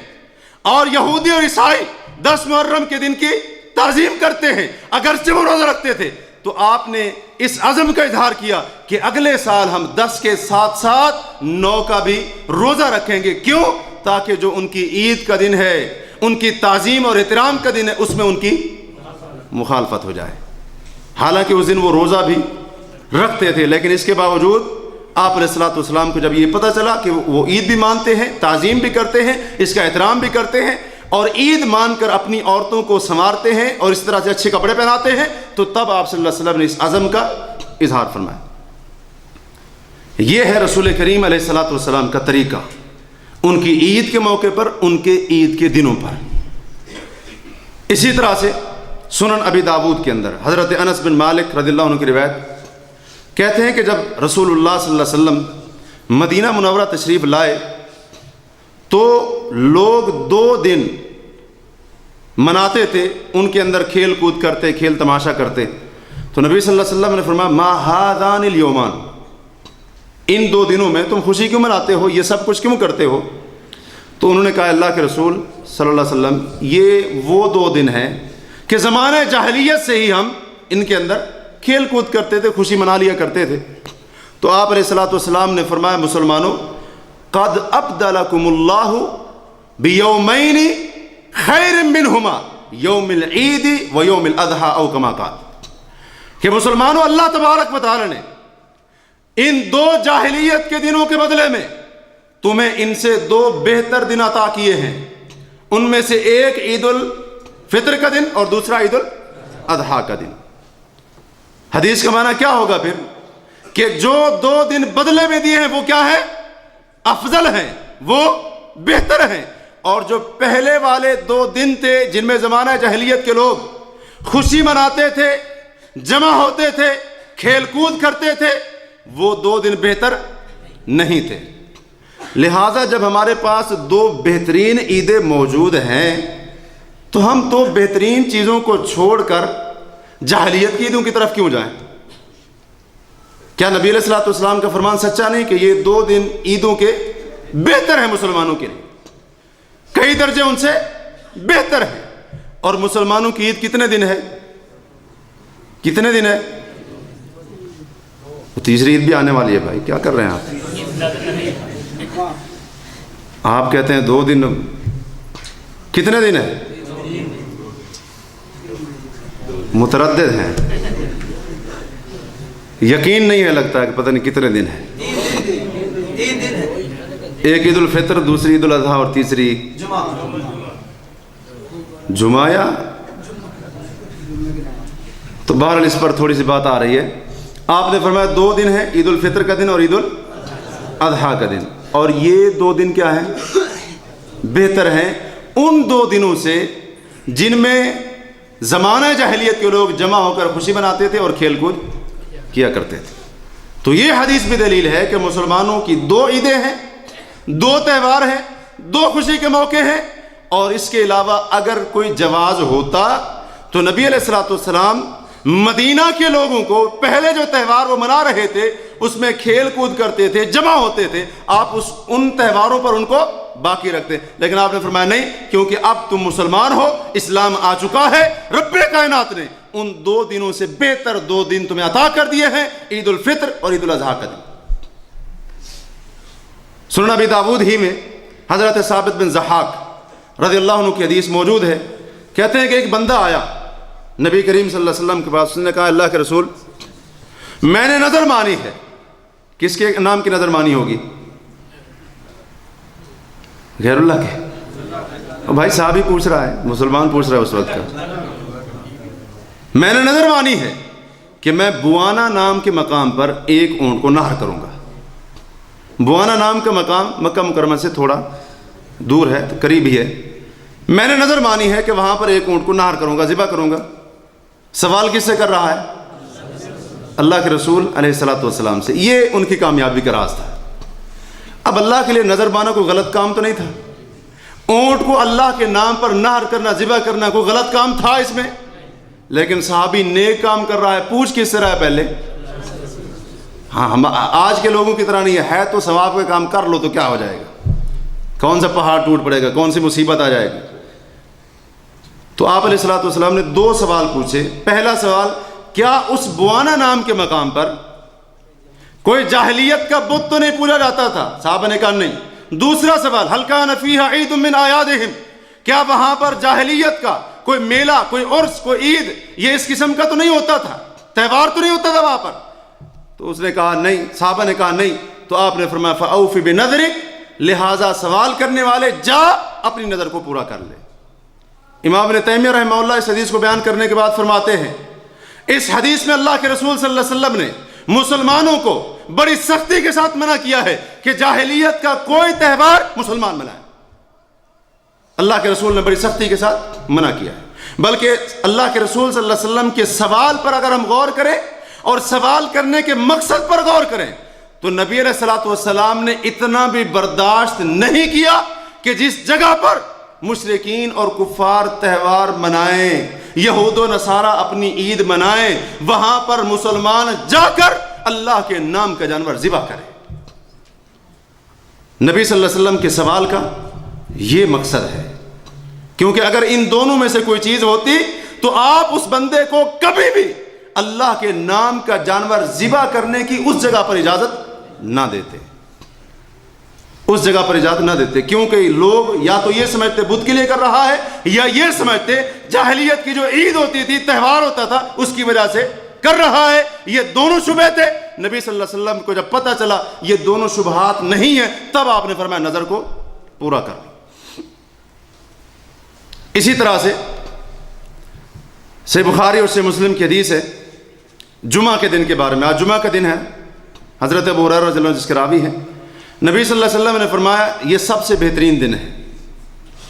اور یہودی اور عیسائی 10 محرم کے دن کی تعظیم کرتے ہیں، اگرچہ وہ روزہ رکھتے تھے، تو آپ نے اس عزم کا اظہار کیا کہ اگلے سال ہم 10 کے ساتھ ساتھ 9 کا بھی روزہ رکھیں گے. کیوں؟ تاکہ جو ان کی عید کا دن ہے، ان کی تعظیم اور احترام کا دن ہے، اس میں ان کی مخالفت ہو جائے. حالانکہ اس دن وہ روزہ بھی رکھتے تھے، لیکن اس کے باوجود آپ علیہ السلام کو جب یہ پتہ چلا کہ وہ عید بھی مانتے ہیں، تعظیم بھی کرتے ہیں، اس کا احترام بھی کرتے ہیں، اور عید مان کر اپنی عورتوں کو سنوارتے ہیں اور اس طرح سے اچھے کپڑے پہناتے ہیں، تو تب آپ صلی اللہ علیہ وسلم نے اس عزم کا اظہار فرمایا. یہ ہے رسول کریم علیہ السلام کا طریقہ، ان کی عید کے موقع پر، ان کے عید کے دنوں پر. اسی طرح سے سنن ابی داود کے اندر حضرت انس بن مالک رضی اللہ عنہ کی روایت کہتے ہیں کہ جب رسول اللہ صلی اللہ علیہ وسلم مدینہ منورہ تشریف لائے تو لوگ 2 دن مناتے تھے، ان کے اندر کھیل کود کرتے، کھیل تماشا کرتے. تو نبی صلی اللہ علیہ وسلم نے فرمایا ما ہذان الیومان، ان 2 دنوں میں تم خوشی کیوں مناتے ہو، یہ سب کچھ کیوں کرتے ہو؟ تو انہوں نے کہا اللہ کے رسول صلی اللہ علیہ وسلم یہ وہ 2 دن ہیں کہ زمانہ جاہلیت سے ہی ہم ان کے اندر کھیل کود کرتے تھے، خوشی منا لیا کرتے تھے. تو آپ علیہ الصلوۃ والسلام نے فرمایا مسلمانوں قد ابدلکم اللہ بیومین خیر منہما یوم العید و یوم الاضحیٰ او کما قال، کہ مسلمانوں اللہ تبارک و تعالی نے ان دو جاہلیت کے دنوں کے بدلے میں تمہیں ان سے دو بہتر دن عطا کیے ہیں، ان میں سے ایک عید الفطر کا دن اور دوسرا عید الاضحیٰ کا دن۔ حدیث کا معنی کیا ہوگا پھر؟ کہ جو دو دن بدلے میں دیے ہیں وہ کیا ہے؟ افضل ہیں، وہ بہتر ہیں، اور جو پہلے والے دو دن تھے جن میں زمانہ جاہلیت کے لوگ خوشی مناتے تھے، جمع ہوتے تھے، کھیل کود کرتے تھے، وہ دو دن بہتر نہیں تھے۔ لہٰذا جب ہمارے پاس دو بہترین عیدیں موجود ہیں تو ہم تو بہترین چیزوں کو چھوڑ کر جاہلیت کی عیدوں کی طرف کیوں جائیں؟ کیا نبی علیہ الصلوۃ والسلام کا فرمان سچا نہیں کہ یہ دو دن عیدوں کے بہتر ہیں مسلمانوں کے لیے، کئی درجے ان سے بہتر ہیں؟ اور مسلمانوں کی عید کتنے دن ہے؟ کتنے دن ہے؟ تیسری عید بھی آنے والی ہے بھائی، کیا کر رہے ہیں آپ کہتے ہیں دو دن، کتنے دن ہے؟ متردد ہیں، یقین نہیں ہے، لگتا ہے کہ پتہ نہیں کتنے دن ہے۔ ایک عید الفطر، دوسری عید الاضحیٰ اور تیسری جمعہ، یا تو بہرحال اس پر تھوڑی سی بات آ رہی ہے۔ آپ نے فرمایا دو دن ہے، عید الفطر کا دن اور عید الاضحیٰ کا دن، اور یہ دو دن کیا ہیں؟ بہتر ہیں ان دو دنوں سے جن میں زمانہ جاہلیت کے لوگ جمع ہو کر خوشی مناتے تھے اور کھیل کود کیا کرتے تھے۔ تو یہ حدیث بھی دلیل ہے کہ مسلمانوں کی دو عیدیں ہیں، دو تہوار ہیں، دو خوشی کے موقع ہیں، اور اس کے علاوہ اگر کوئی جواز ہوتا تو نبی علیہ الصلوۃ والسلام مدینہ کے لوگوں کو پہلے جو تہوار وہ منا رہے تھے اس میں کھیل کود کرتے تھے، جمع ہوتے تھے، آپ ان تہواروں پر ان کو باقی رکھتے، لیکن آپ نے فرمایا نہیں، کیونکہ اب تم مسلمان ہو، اسلام آ چکا ہے، رب کائنات نے ان دو دنوں سے بہتر دو دن تمہیں عطا کر دیے ہیں، عید الفطر اور عید الاضحیٰ کا دن۔ سنن ابی داؤد ہی میں حضرت ثابت بن ضحاک رضی اللہ عنہ کی حدیث موجود ہے، کہتے ہیں کہ ایک بندہ آیا نبی کریم صلی اللہ علیہ وسلم کے پاس، اس نے کہا اللہ کے رسول میں نے نظر مانی ہے۔ کس کے نام کی نظر مانی ہوگی؟ غیر اللہ کے۔ بھائی صاحب ہی پوچھ رہا ہے، مسلمان پوچھ رہا ہے اس وقت کا۔ میں نے نظر مانی ہے کہ میں بوانا نام کے مقام پر ایک اونٹ کو نہر کروں گا۔ بوانا نام کا مقام مکہ مکرمہ سے تھوڑا دور ہے، قریب ہی ہے۔ میں نے نظر مانی ہے کہ وہاں پر ایک اونٹ کو نہر کروں گا، ذبح کروں گا۔ سوال کس سے کر رہا ہے؟ اللہ کے رسول علیہ الصلوۃ والسلام سے۔ یہ ان کی کامیابی کا راز تھا۔ اب اللہ کے لیے نظر مانا کوئی غلط کام تو نہیں تھا، اونٹ کو اللہ کے نام پر نہر کرنا، ذبح کرنا کوئی غلط کام تھا اس میں؟ لیکن صحابی نیک کام کر رہا ہے، پوچھ کس سے رہا ہے پہلے؟ ہاں، ہم آج کے لوگوں کی طرح نہیں ہے تو ثواب کا کام کر لو تو کیا ہو جائے گا، کون سا پہاڑ ٹوٹ پڑے گا، کون سی مصیبت آ جائے گی۔ تو آپ علیہ الصلوۃ والسلام نے دو سوال پوچھے۔ پہلا سوال، کیا اس بوانا نام کے مقام پر کوئی جاہلیت کا بت تو نہیں پوجا جاتا تھا؟ صحابہ نے کہا نہیں۔ دوسرا سوال، هل كان فيها عيد من اعيادهم، کیا وہاں پر جاہلیت کا کوئی میلہ، کوئی عرس، کوئی عید یہ اس قسم کا تو نہیں ہوتا تھا، تہوار تو نہیں ہوتا تھا وہاں پر؟ تو اس نے کہا نہیں، صحابہ نے کہا نہیں۔ تو آپ نے فرمایا فاوفی بنذرک، لہذا سوال کرنے والے جا اپنی نظر کو پورا کر لے۔ امام ابن تیمیہ رحمہ اللہ اس حدیث کو بیان کرنے کے بعد فرماتے ہیں اس حدیث میں اللہ کے رسول صلی اللہ علیہ وسلم نے مسلمانوں کو بڑی سختی کے ساتھ منع کیا ہے کہ جاہلیت کا کوئی تہوار مسلمان منائے۔ اللہ کے رسول نے بڑی سختی کے ساتھ منع کیا ہے، بلکہ اللہ کے رسول صلی اللہ علیہ وسلم کے سوال پر اگر ہم غور کریں اور سوال کرنے کے مقصد پر غور کریں تو نبی علیہ الصلوۃ والسلام نے اتنا بھی برداشت نہیں کیا کہ جس جگہ پر مشرکین اور کفار تہوار منائیں، یہود و نصارہ اپنی عید منائیں، وہاں پر مسلمان جا کر اللہ کے نام کا جانور ذبح کریں۔ نبی صلی اللہ علیہ وسلم کے سوال کا یہ مقصد ہے، کیونکہ اگر ان دونوں میں سے کوئی چیز ہوتی تو آپ اس بندے کو کبھی بھی اللہ کے نام کا جانور ذبح کرنے کی اس جگہ پر اجازت نہ دیتے، اس جگہ پر اجازت نہ دیتے، کیونکہ لوگ یا تو یہ سمجھتے بدھ کے لیے کر رہا ہے، یا یہ سمجھتے جاہلیت کی جو عید ہوتی تھی، تہوار ہوتا تھا، اس کی وجہ سے کر رہا ہے۔ یہ دونوں شبہے تھے۔ نبی صلی اللہ علیہ وسلم کو جب پتہ چلا یہ دونوں شبہات نہیں ہیں، تب آپ نے فرمایا نظر کو پورا کر لو۔ اسی طرح سے صحیح بخاری اور صحیح مسلم کی حدیث ہے جمعہ کے دن کے بارے میں۔ آج جمعہ کا دن ہے، حضرت ابو ہریرہ رضی اللہ عنہ جس کے راوی ہیں، نبی صلی اللہ علیہ وسلم نے فرمایا یہ سب سے بہترین دن ہے،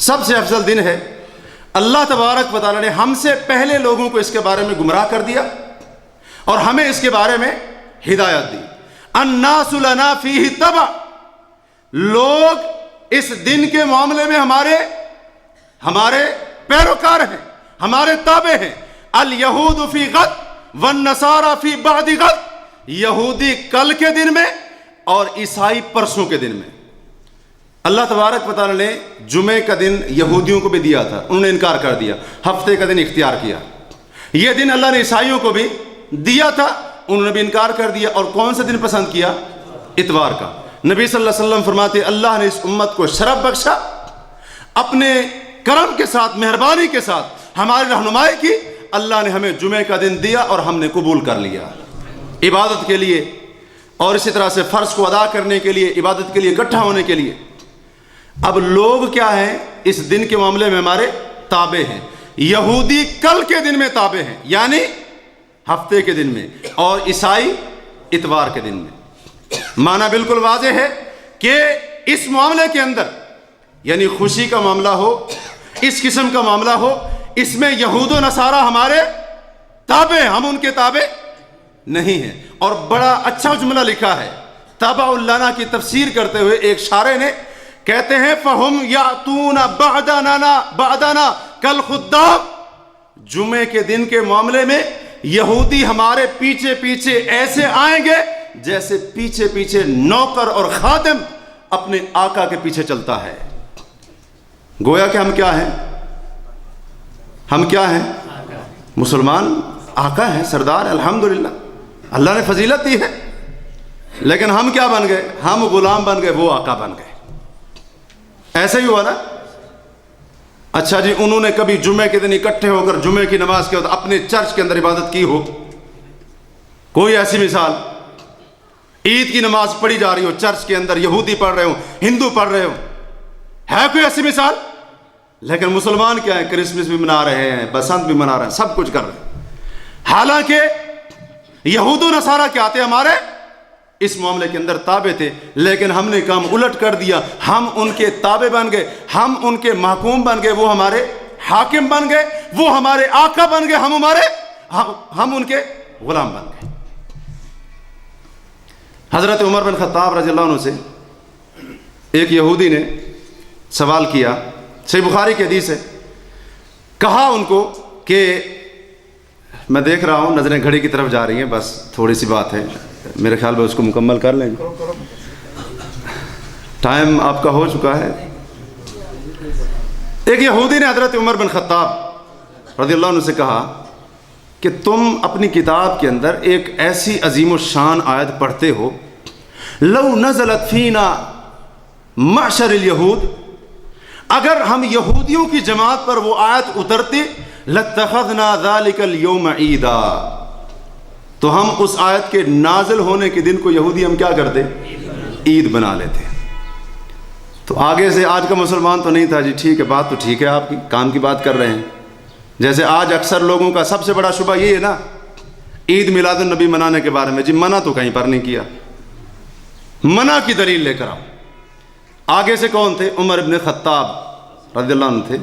سب سے افضل دن ہے۔ اللہ تبارک و تعالیٰ نے ہم سے پہلے لوگوں کو اس کے بارے میں گمراہ کر دیا اور ہمیں اس کے بارے میں ہدایت دی۔ الناس لنا فیہ تبع، لوگ اس دن کے معاملے میں ہمارے پیروکار ہیں، ہمارے تابع ہیں۔ الیہود فی غد والنصارى فی بعد غد، یہودی کل کے دن میں اور عیسائی پرسوں کے دن میں۔ اللہ تبارک و تعالیٰ نے جمعے کا دن یہودیوں کو بھی دیا تھا، انہوں نے انکار کر دیا، ہفتے کا دن اختیار کیا۔ یہ دن اللہ نے عیسائیوں کو بھی دیا تھا، انہوں نے بھی انکار کر دیا، اور کون سا دن پسند کیا؟ اتوار کا۔ نبی صلی اللہ علیہ وسلم فرماتے اللہ نے اس امت کو شرف بخشا، اپنے کرم کے ساتھ، مہربانی کے ساتھ ہماری رہنمائی کی، اللہ نے ہمیں جمعے کا دن دیا اور ہم نے قبول کر لیا عبادت کے لیے، اور اسی طرح سے فرض کو ادا کرنے کے لیے، عبادت کے لیے اکٹھا ہونے کے لیے۔ اب لوگ کیا ہیں؟ اس دن کے معاملے میں ہمارے تابع ہیں۔ یہودی کل کے دن میں تابع ہیں، یعنی ہفتے کے دن میں، اور عیسائی اتوار کے دن میں۔ معنی بالکل واضح ہے کہ اس معاملے کے اندر، یعنی خوشی کا معاملہ ہو، اس قسم کا معاملہ ہو، اس میں یہود و نصارہ ہمارے تابع ہیں، ہم ان کے تابع نہیں ہیں۔ اور بڑا اچھا جملہ لکھا ہے تابع لنا کی تفسیر کرتے ہوئے ایک شارح نے، کہتے ہیں فَهُمْ يَأْتُونَ بَعْدَنَا كَالْخُدَّامِ، جمعے کے دن کے معاملے میں یہودی ہمارے پیچھے پیچھے ایسے آئیں گے جیسے پیچھے پیچھے نوکر اور خادم اپنے آقا کے پیچھے چلتا ہے۔ گویا کہ ہم کیا ہیں؟ ہم کیا ہیں؟ مسلمان آقا ہیں، سردار، الحمدللہ اللہ نے فضیلت دی ہے، لیکن ہم کیا بن گئے؟ ہم غلام بن گئے، وہ آقا بن گئے۔ ایسے ہی ہوا نا؟ اچھا جی، انہوں نے کبھی جمعے کے دن اکٹھے ہو کر جمعے کی نماز کے وقت اپنے چرچ کے اندر عبادت کی ہو؟ کوئی ایسی مثال؟ عید کی نماز پڑھی جا رہی ہو چرچ کے اندر، یہودی پڑھ رہے ہو، ہندو پڑھ رہے ہو، ہے کوئی ایسی مثال؟ لیکن مسلمان کیا ہے؟ کرسمس بھی منا رہے ہیں، بسنت بھی منا رہے ہیں، سب کچھ کر رہے ہیں۔ حالانکہ یہود و نصارہ کیا تھے؟ ہمارے اس معاملے کے اندر تابع تھے، لیکن ہم نے کام الٹ کر دیا، ہم ان کے تابع بن گئے، ہم ان کے محکوم بن گئے، وہ ہمارے حاکم بن گئے، وہ ہمارے آقا بن گئے، ہم ان کے غلام بن گئے۔ حضرت عمر بن خطاب رضی اللہ عنہ سے ایک یہودی نے سوال کیا، صحیح بخاری کی حدیث ہے، کہا ان کو کہ میں دیکھ رہا ہوں نظریں گھڑی کی طرف جا رہی ہیں، بس تھوڑی سی بات ہے، میرے خیال میں اس کو مکمل کر لیں گے، ٹائم آپ کا ہو چکا ہے۔ ایک یہودی نے حضرت عمر بن خطاب رضی اللہ عنہ سے کہا کہ تم اپنی کتاب کے اندر ایک ایسی عظیم الشان آیت پڑھتے ہو، لو نزلت فینا معشر الیہود، اگر ہم یہودیوں کی جماعت پر وہ آیت اترتی، لاتخذنا ذلک اليوم عیدا، تو ہم اس آیت کے نازل ہونے کے دن کو یہودی ہم کیا کرتے؟ عید بنا لیتے۔ تو آگے سے آج کا مسلمان تو نہیں تھا جی، ٹھیک ہے بات تو ٹھیک ہے، آپ کی کام کی بات کر رہے ہیں۔ جیسے آج اکثر لوگوں کا سب سے بڑا شبہ یہ ہے نا عید میلاد النبی منانے کے بارے میں، جی منع تو کہیں پر نہیں کیا، منع کی دلیل لے کر آؤ۔ آگے سے کون تھے؟ عمر بن خطاب رضی اللہ عنہ تھے۔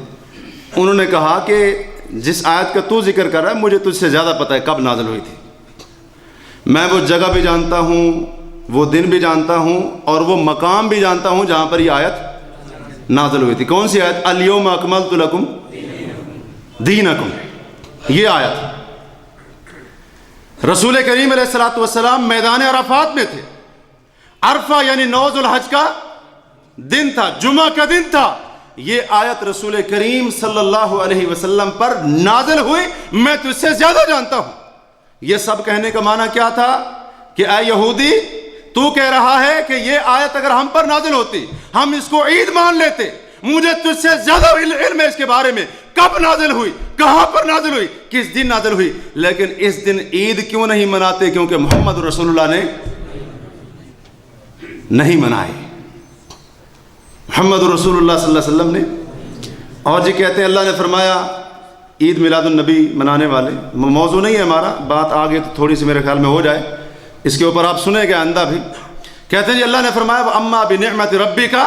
انہوں نے کہا کہ جس آیت کا تو ذکر کر رہا ہے مجھے تجھ سے زیادہ پتہ ہے کب نازل ہوئی تھی، میں وہ جگہ بھی جانتا ہوں، وہ دن بھی جانتا ہوں، اور وہ مقام بھی جانتا ہوں جہاں پر یہ آیت نازل ہوئی تھی۔ کون سی آیت؟ الیوم اکملت لکم دینکم، یہ آیت۔ رسول کریم علیہ الصلوۃ والسلام میدان عرفات میں تھے، عرفہ یعنی 9 ذوالحج کا دن تھا، جمعہ کا دن تھا، یہ آیت رسول کریم صلی اللہ علیہ وسلم پر نازل ہوئی، میں تجھ سے زیادہ جانتا ہوں۔ یہ سب کہنے کا معنی کیا تھا کہ اے یہودی تو کہہ رہا ہے کہ یہ آیت اگر ہم پر نازل ہوتی ہم اس کو عید مان لیتے، مجھے تجھ سے زیادہ علم ہے اس کے بارے میں، کب نازل ہوئی، کہاں پر نازل ہوئی، کس دن نازل ہوئی، لیکن اس دن عید کیوں نہیں مناتے؟ کیونکہ محمد رسول اللہ نے نہیں منائے، محمد رسول اللہ صلی اللہ علیہ وسلم نے۔ اور جی کہتے ہیں اللہ نے فرمایا عید میلاد النبی منانے والے، موضوع نہیں ہے ہمارا، بات آگے تو تھوڑی سی میرے خیال میں ہو جائے، اس کے اوپر آپ سنیں گے آئندہ بھی۔ کہتے ہیں جی اللہ نے فرمایا اما بنعمت ربی کا،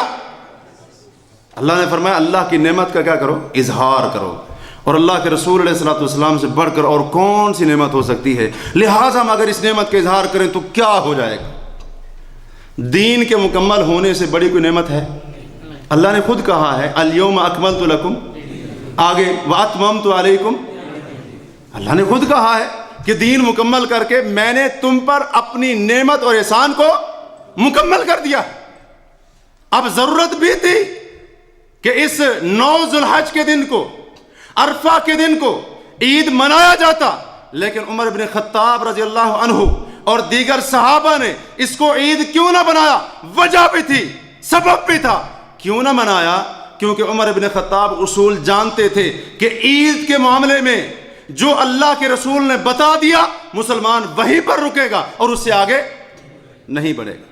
اللہ نے فرمایا اللہ کی نعمت کا کیا کرو؟ اظہار کرو۔ اور اللہ کے رسول علیہ الصلوۃ والسلام سے بڑھ کر اور کون سی نعمت ہو سکتی ہے؟ لہٰذا ہم اگر اس نعمت کا اظہار کریں تو کیا ہو جائے گا؟ دین کے مکمل ہونے سے بڑی کوئی نعمت ہے؟ اللہ نے خود کہا ہے الیوم اکملت لکم، آگے واتممت علیکم، اللہ نے خود کہا ہے کہ دین مکمل کر کے میں نے تم پر اپنی نعمت اور احسان کو مکمل کر دیا۔ اب ضرورت بھی تھی کہ اس 9 ذوالحج کے دن کو، عرفہ کے دن کو عید منایا جاتا، لیکن عمر بن خطاب رضی اللہ عنہ اور دیگر صحابہ نے اس کو عید کیوں نہ بنایا؟ وجہ بھی تھی، سبب بھی تھا، کیوں نہ منایا؟ کیونکہ عمر بن خطاب اصول جانتے تھے کہ عید کے معاملے میں جو اللہ کے رسول نے بتا دیا مسلمان وہیں پر رکے گا اور اس سے آگے نہیں بڑھے گا۔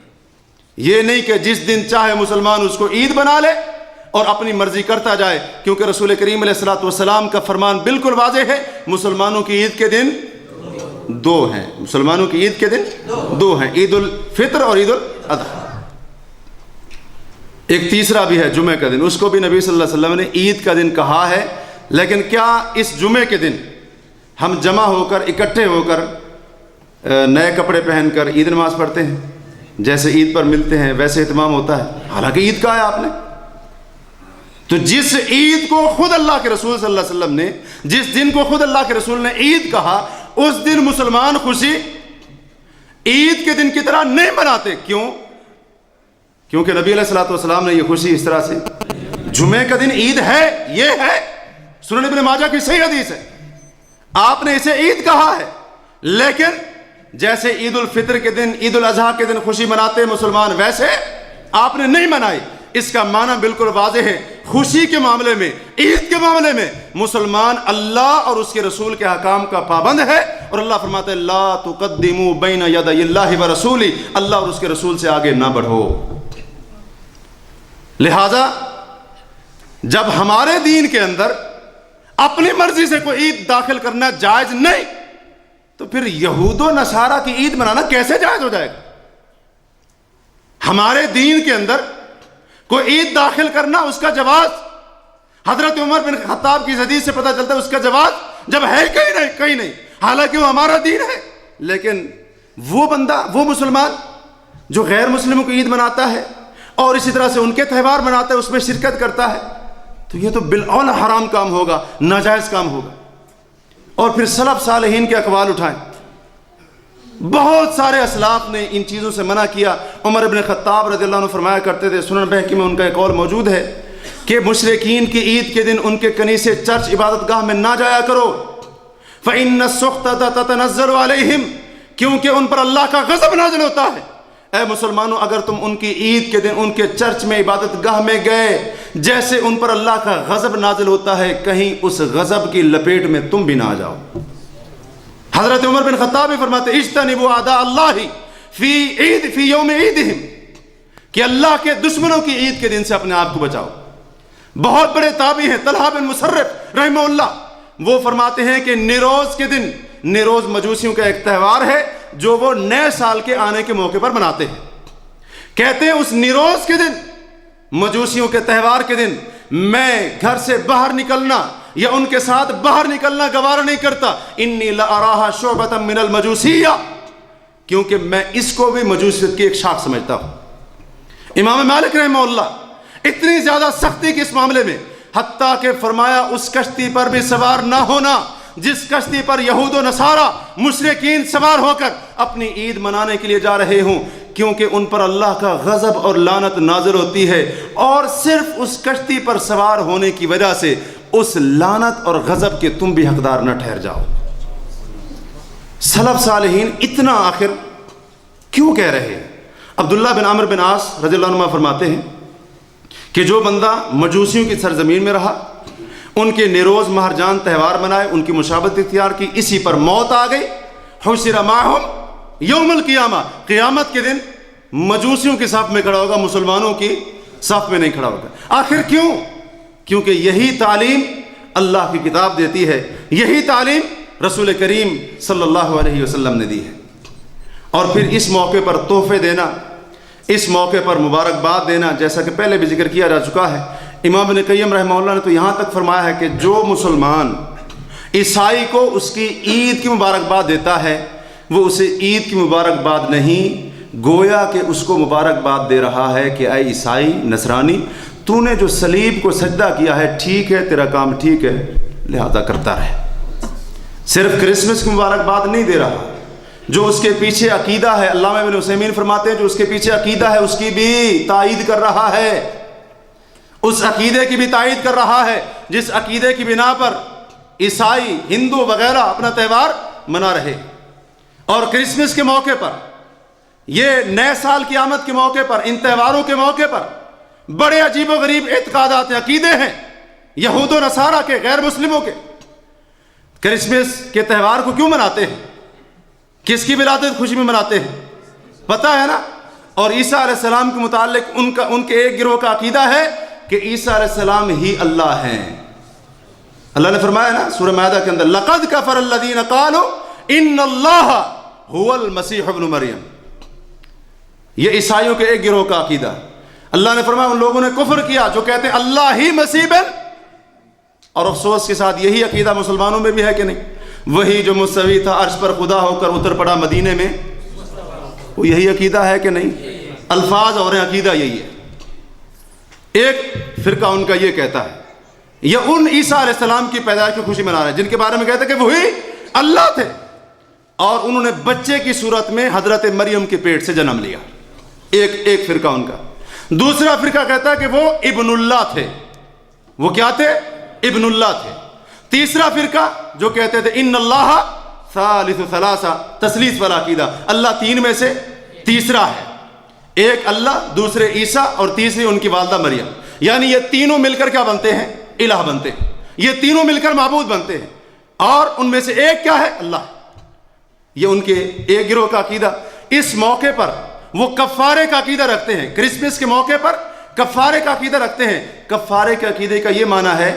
یہ نہیں کہ جس دن چاہے مسلمان اس کو عید بنا لے اور اپنی مرضی کرتا جائے، کیونکہ رسول کریم علیہ الصلوۃ والسلام کا فرمان بالکل واضح ہے، مسلمانوں کی عید کے دن 2 ہیں، مسلمانوں کی عید کے دن 2 ہیں، عید الفطر اور عید الاضحیٰ۔ ایک تیسرا بھی ہے جمعہ کا دن، اس کو بھی نبی صلی اللہ علیہ وسلم نے عید کا دن کہا ہے، لیکن کیا اس جمعے کے دن ہم جمع ہو کر اکٹھے ہو کر نئے کپڑے پہن کر عید نماز پڑھتے ہیں؟ جیسے عید پر ملتے ہیں ویسے اہتمام ہوتا ہے؟ حالانکہ عید کہا ہے آپ نے۔ تو جس عید کو خود اللہ کے رسول صلی اللہ علیہ وسلم نے، جس دن کو خود اللہ کے رسول نے عید کہا، اس دن مسلمان خوشی عید کے دن کی طرح نہیں مناتے۔ کیوں؟ کیونکہ نبی علیہ الصلوۃ والسلام نے یہ خوشی اس طرح سے، جمعے کا دن عید ہے، یہ ہے سنن ابن ماجہ کی صحیح حدیث ہے، آپ نے اسے عید کہا ہے، لیکن جیسے عید الفطر کے دن، عید الاضحیٰ کے دن خوشی مناتے مسلمان، ویسے آپ نے نہیں منائی۔ اس کا معنی بالکل واضح ہے، خوشی کے معاملے میں، عید کے معاملے میں مسلمان اللہ اور اس کے رسول کے احکام کا پابند ہے، اور اللہ فرماتا ہے لا تقدموا بین یدی اللہ ورسولہ، اللہ اور اس کے رسول سے آگے نہ بڑھو۔ لہذا جب ہمارے دین کے اندر اپنی مرضی سے کوئی عید داخل کرنا جائز نہیں، تو پھر یہود و نصارہ کی عید منانا کیسے جائز ہو جائے گا؟ ہمارے دین کے اندر کوئی عید داخل کرنا، اس کا جواز حضرت عمر بن خطاب کی حدیث سے پتہ چلتا ہے، اس کا جواز جب ہے کہیں نہیں، حالانکہ وہ ہمارا دین ہے، لیکن وہ بندہ، وہ مسلمان جو غیر مسلموں کو عید مناتا ہے اور اسی طرح سے ان کے تہوار مناتا ہے، اس میں شرکت کرتا ہے، تو یہ تو بالاولی حرام کام ہوگا، ناجائز کام ہوگا۔ اور پھر سلف صالحین کے اقوال اٹھائیں، بہت سارے اسلاف نے ان چیزوں سے منع کیا۔ عمر بن خطاب رضی اللہ عنہ فرمایا کرتے تھے، سنن بہقی میں ان کا ایک قول موجود ہے کہ مشرکین کی عید کے دن ان کے کنیسے، چرچ، عبادت گاہ میں نہ جایا کرو، فَإِنَّ السُّخْطَةَ تَتَنَزَّلُ عَلَيْهِمْ، کیونکہ ان پر اللہ کا غضب نازل ہوتا ہے۔ اے مسلمانوں، اگر تم ان کی عید کے دن ان کے چرچ میں، عبادت گاہ میں گئے، جیسے ان پر اللہ کا غضب نازل ہوتا ہے، کہیں اس غضب کی لپیٹ میں تم بھی نہ آ جاؤ۔ حضرت عمر بن خطاب فرماتے اجتنبوا اعداء اللہ فی یوم عیدہم، کہ اللہ کے دشمنوں کی عید کے دن سے اپنے آپ کو بچاؤ۔ بہت بڑے تابعی ہیں طلحہ بن مصرف رحمہ اللہ، وہ فرماتے ہیں کہ نیروز کے دن، نیروز مجوسیوں کا ایک تہوار ہے جو وہ نئے سال کے آنے کے موقع پر مناتے ہیں، کہتے ہیں اس نیروز کے دن، مجوسیوں کے تہوار کے دن، میں گھر سے باہر نکلنا یا ان کے ساتھ باہر نکلنا گوارا نہیں کرتا، انی لأراہا شعبۃ من المجوسیہ، کیونکہ میں اس کو بھی مجوسیت کی ایک شاخ سمجھتا ہوں۔ امام مالک رحمہ اللہ اتنی زیادہ سختی کی اس معاملے میں، حتیٰ کہ فرمایا اس کشتی پر بھی سوار نہ ہونا جس کشتی پر یہود و نصارہ مشرکین سوار ہو کر اپنی عید منانے کے لیے جا رہے ہوں، کیونکہ ان پر اللہ کا غضب اور لعنت نازل ہوتی ہے، اور صرف اس کشتی پر سوار ہونے کی وجہ سے اس لعنت اور غضب کے تم بھی حقدار نہ ٹھہر جاؤ۔ سلف صالحین اتنا آخر کیوں کہہ رہے ہیں؟ عبداللہ بن عمرو بن عاص رضی اللہ عنہ فرماتے ہیں کہ جو بندہ مجوسیوں کی سرزمین میں رہا، ان کے نیروز مہرجان تہوار منائے، ان کی مشابہت اختیار کی، اسی پر موت آ گئی، حشر معہم یوم القیامہ، قیامت کے دن مجوسیوں کے صف میں کھڑا ہوگا، مسلمانوں کی صف میں نہیں کھڑا ہوگا۔ آخر کیوں؟ کیونکہ یہی تعلیم اللہ کی کتاب دیتی ہے، یہی تعلیم رسول کریم صلی اللہ علیہ وسلم نے دی ہے۔ اور پھر اس موقع پر تحفے دینا، اس موقع پر مبارکباد دینا، جیسا کہ پہلے بھی ذکر کیا جا چکا ہے، امام ابن قیم رحمہ اللہ نے تو یہاں تک فرمایا ہے کہ جو مسلمان عیسائی کو اس کی عید کی مبارکباد دیتا ہے وہ اسے عید کی مبارکباد نہیں، گویا کہ اس کو مبارکباد دے رہا ہے کہ اے عیسائی نصرانی، تو نے جو صلیب کو سجدہ کیا ہے ٹھیک ہے، تیرا کام ٹھیک ہے، لہذا کرتا رہے۔ صرف کرسمس کی مبارکباد نہیں دے رہا، جو اس کے پیچھے عقیدہ ہے، علامہ ابن عثیمین فرماتے ہیں جو اس کے پیچھے عقیدہ ہے اس کی بھی تائید کر رہا ہے، اس عقیدے کی بھی تائید کر رہا ہے جس عقیدے کی بنا پر عیسائی، ہندو وغیرہ اپنا تہوار منا رہے۔ اور کرسمس کے موقع پر، یہ نئے سال کی آمد کے موقع پر، ان تہواروں کے موقع پر بڑے عجیب و غریب اعتقادات عقیدے ہیں یہود و نصارہ کے، غیر مسلموں کے۔ کرسمس کے تہوار کو کیوں مناتے ہیں؟ کس کی ولادت خوشی میں مناتے ہیں؟ پتہ ہے نا؟ اور عیسیٰ علیہ السلام کے متعلق ان کے ایک گروہ کا عقیدہ ہے کہ عیسیٰ علیہ السلام ہی اللہ ہیں۔ اللہ نے فرمایا نا سورہ مائدہ کے اندر، لَقَدْ كَفَرَ الَّذِينَ قَالُوا إِنَّ اللَّهَ هُوَ الْمَسِيحُ ابْنُ مریم۔ یہ عیسائیوں کے ایک گروہ کا عقیدہ۔ اللہ نے فرمایا ان لوگوں نے کفر کیا جو کہتے ہیں اللہ ہی مسیح بن، اور افسوس کے ساتھ یہی عقیدہ مسلمانوں میں بھی ہے کہ نہیں؟ وہی جو مستوی تھا عرش پر خدا ہو کر اتر پڑا مدینے میں، وہ یہی عقیدہ ہے کہ نہیں؟ الفاظ اور عقیدہ یہی ہے۔ ایک فرقہ ان کا یہ کہتا ہے، یہ ان عیسیٰ علیہ السلام کی پیدائش کی خوشی منا رہے ہیں جن کے بارے میں کہتے ہیں کہ وہی اللہ تھے اور انہوں نے بچے کی صورت میں حضرت مریم کے پیٹ سے جنم لیا۔ ایک فرقہ ان کا۔ دوسرا فرقہ کہتا ہے کہ وہ ابن اللہ تھے۔ وہ کیا تھے؟ ابن اللہ تھے۔ تیسرا فرقہ جو کہتے تھے ان اللہ ثالث ثلاثہ، تثلیث والا عقیدہ، اللہ تین میں سے تیسرا ہے، ایک اللہ، دوسرے عیسیٰ اور تیسری ان کی والدہ مریم، یعنی یہ تینوں مل کر کیا بنتے ہیں؟ الہ بنتے ہیں، یہ تینوں مل کر معبود بنتے ہیں، اور ان میں سے ایک کیا ہے؟ اللہ۔ یہ ان کے ایک گروہ کا عقیدہ۔ اس موقع پر وہ کفارے کا عقیدہ رکھتے ہیں، کرسمس کے موقع پر کفارے کا عقیدہ رکھتے ہیں۔ کفارے کے عقیدے کا یہ معنی ہے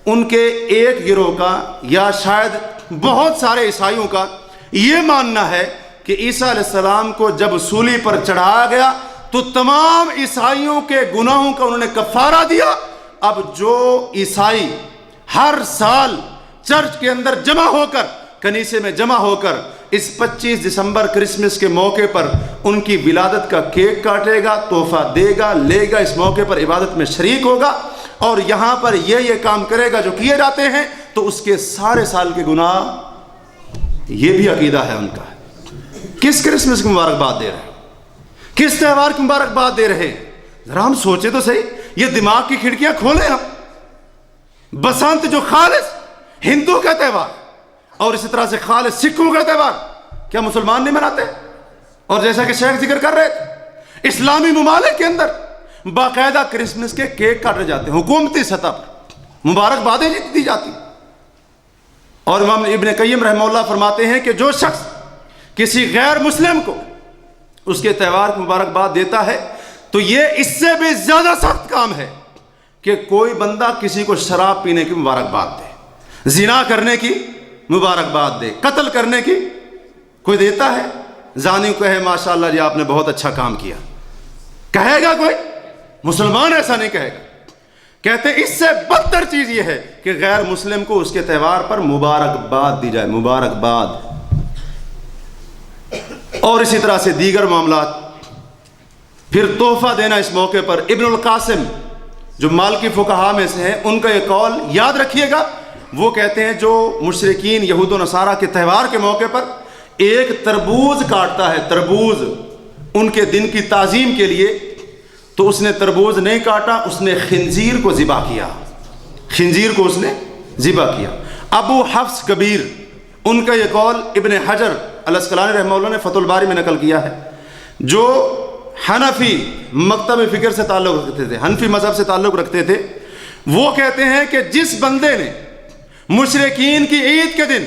ان کے ایک گروہ کا یا شاید بہت سارے عیسائیوں کا یہ ماننا ہے کہ عیسیٰ علیہ السلام کو جب سولی پر چڑھایا گیا تو تمام عیسائیوں کے گناہوں کا انہوں نے کفارہ دیا۔ اب جو عیسائی ہر سال چرچ کے اندر جمع ہو کر، کنیسے میں جمع ہو کر اس 25 دسمبر کرسمس کے موقع پر ان کی ولادت کا کیک کاٹے گا، تحفہ دے گا، لے گا، اس موقع پر عبادت میں شریک ہوگا اور یہاں پر یہ کام کرے گا جو کیے جاتے ہیں، تو اس کے سارے سال کے گناہ، یہ بھی عقیدہ ہے ان کا۔ کس کرسمس کی مبارکباد دے رہے ہیں؟ کس تہوار کی مبارکباد دے رہے ہیں؟ ذرا ہم سوچیں تو صحیح، یہ دماغ کی کھڑکیاں کھولیں ہم۔ بسنت جو خالص ہندو کا تہوار اور اسی طرح سے خالص سکھوں کا تہوار کیا مسلمان نہیں مناتے؟ اور جیسا کہ شیخ ذکر کر رہے تھے، اسلامی ممالک کے اندر باقاعدہ کرسمس کے کیک کاٹے جاتے ہیں، حکومتی سطح پر مبارکبادیں دی جاتی۔ اور امام ابن قیم رحمہ اللہ فرماتے ہیں کہ جو شخص کسی غیر مسلم کو اس کے تہوار کی مبارکباد دیتا ہے تو یہ اس سے بھی زیادہ سخت کام ہے کہ کوئی بندہ کسی کو شراب پینے کی مبارکباد دے، زنا کرنے کی مبارکباد دے، قتل کرنے کی۔ کوئی دیتا ہے؟ زانی کو کہے ماشاءاللہ جی آپ نے بہت اچھا کام کیا، کہے گا کوئی؟ مسلمان ایسا نہیں کہے گا۔ کہتے ہیں اس سے بدتر چیز یہ ہے کہ غیر مسلم کو اس کے تہوار پر مبارکباد دی جائے، مبارکباد۔ اور اسی طرح سے دیگر معاملات۔ پھر تحفہ دینا اس موقع پر، ابن القاسم جو مالکی فقہا میں سے ہیں ان کا یہ قول یاد رکھیے گا، وہ کہتے ہیں جو مشرکین یہود و نصارہ کے تہوار کے موقع پر ایک تربوز کاٹتا ہے، تربوز ان کے دن کی تعظیم کے لیے، تو اس نے تربوز نہیں کاٹا، اس نے خنزیر کو ذبح کیا، خنزیر کو اس نے ذبح کیا۔ ابو حفص کبیر ان کا یہ قول ابن حجر الاسقلانی رحمہ اللہ نے فتح الباری میں نقل کیا ہے، جو حنفی مکتب فکر سے تعلق رکھتے تھے، حنفی مذہب سے تعلق رکھتے تھے، وہ کہتے ہیں کہ جس بندے نے مشرکین کی عید کے دن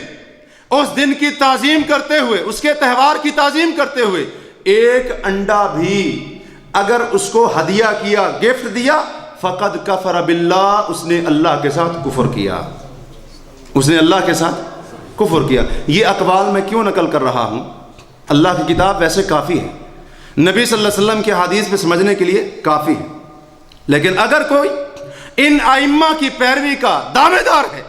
اس دن کی تعظیم کرتے ہوئے، اس کے تہوار کی تعظیم کرتے ہوئے ایک انڈا بھی اگر اس کو ہدیہ کیا، گفٹ دیا، فقد کفر باللہ، اس نے اللہ کے ساتھ کفر کیا، اس نے اللہ کے ساتھ کفر کیا۔ یہ اقوال میں کیوں نقل کر رہا ہوں؟ اللہ کی کتاب ویسے کافی ہے، نبی صلی اللہ علیہ وسلم کے حدیث پہ سمجھنے کے لیے کافی ہے، لیکن اگر کوئی ان ائمہ کی پیروی کا دعوے دار ہے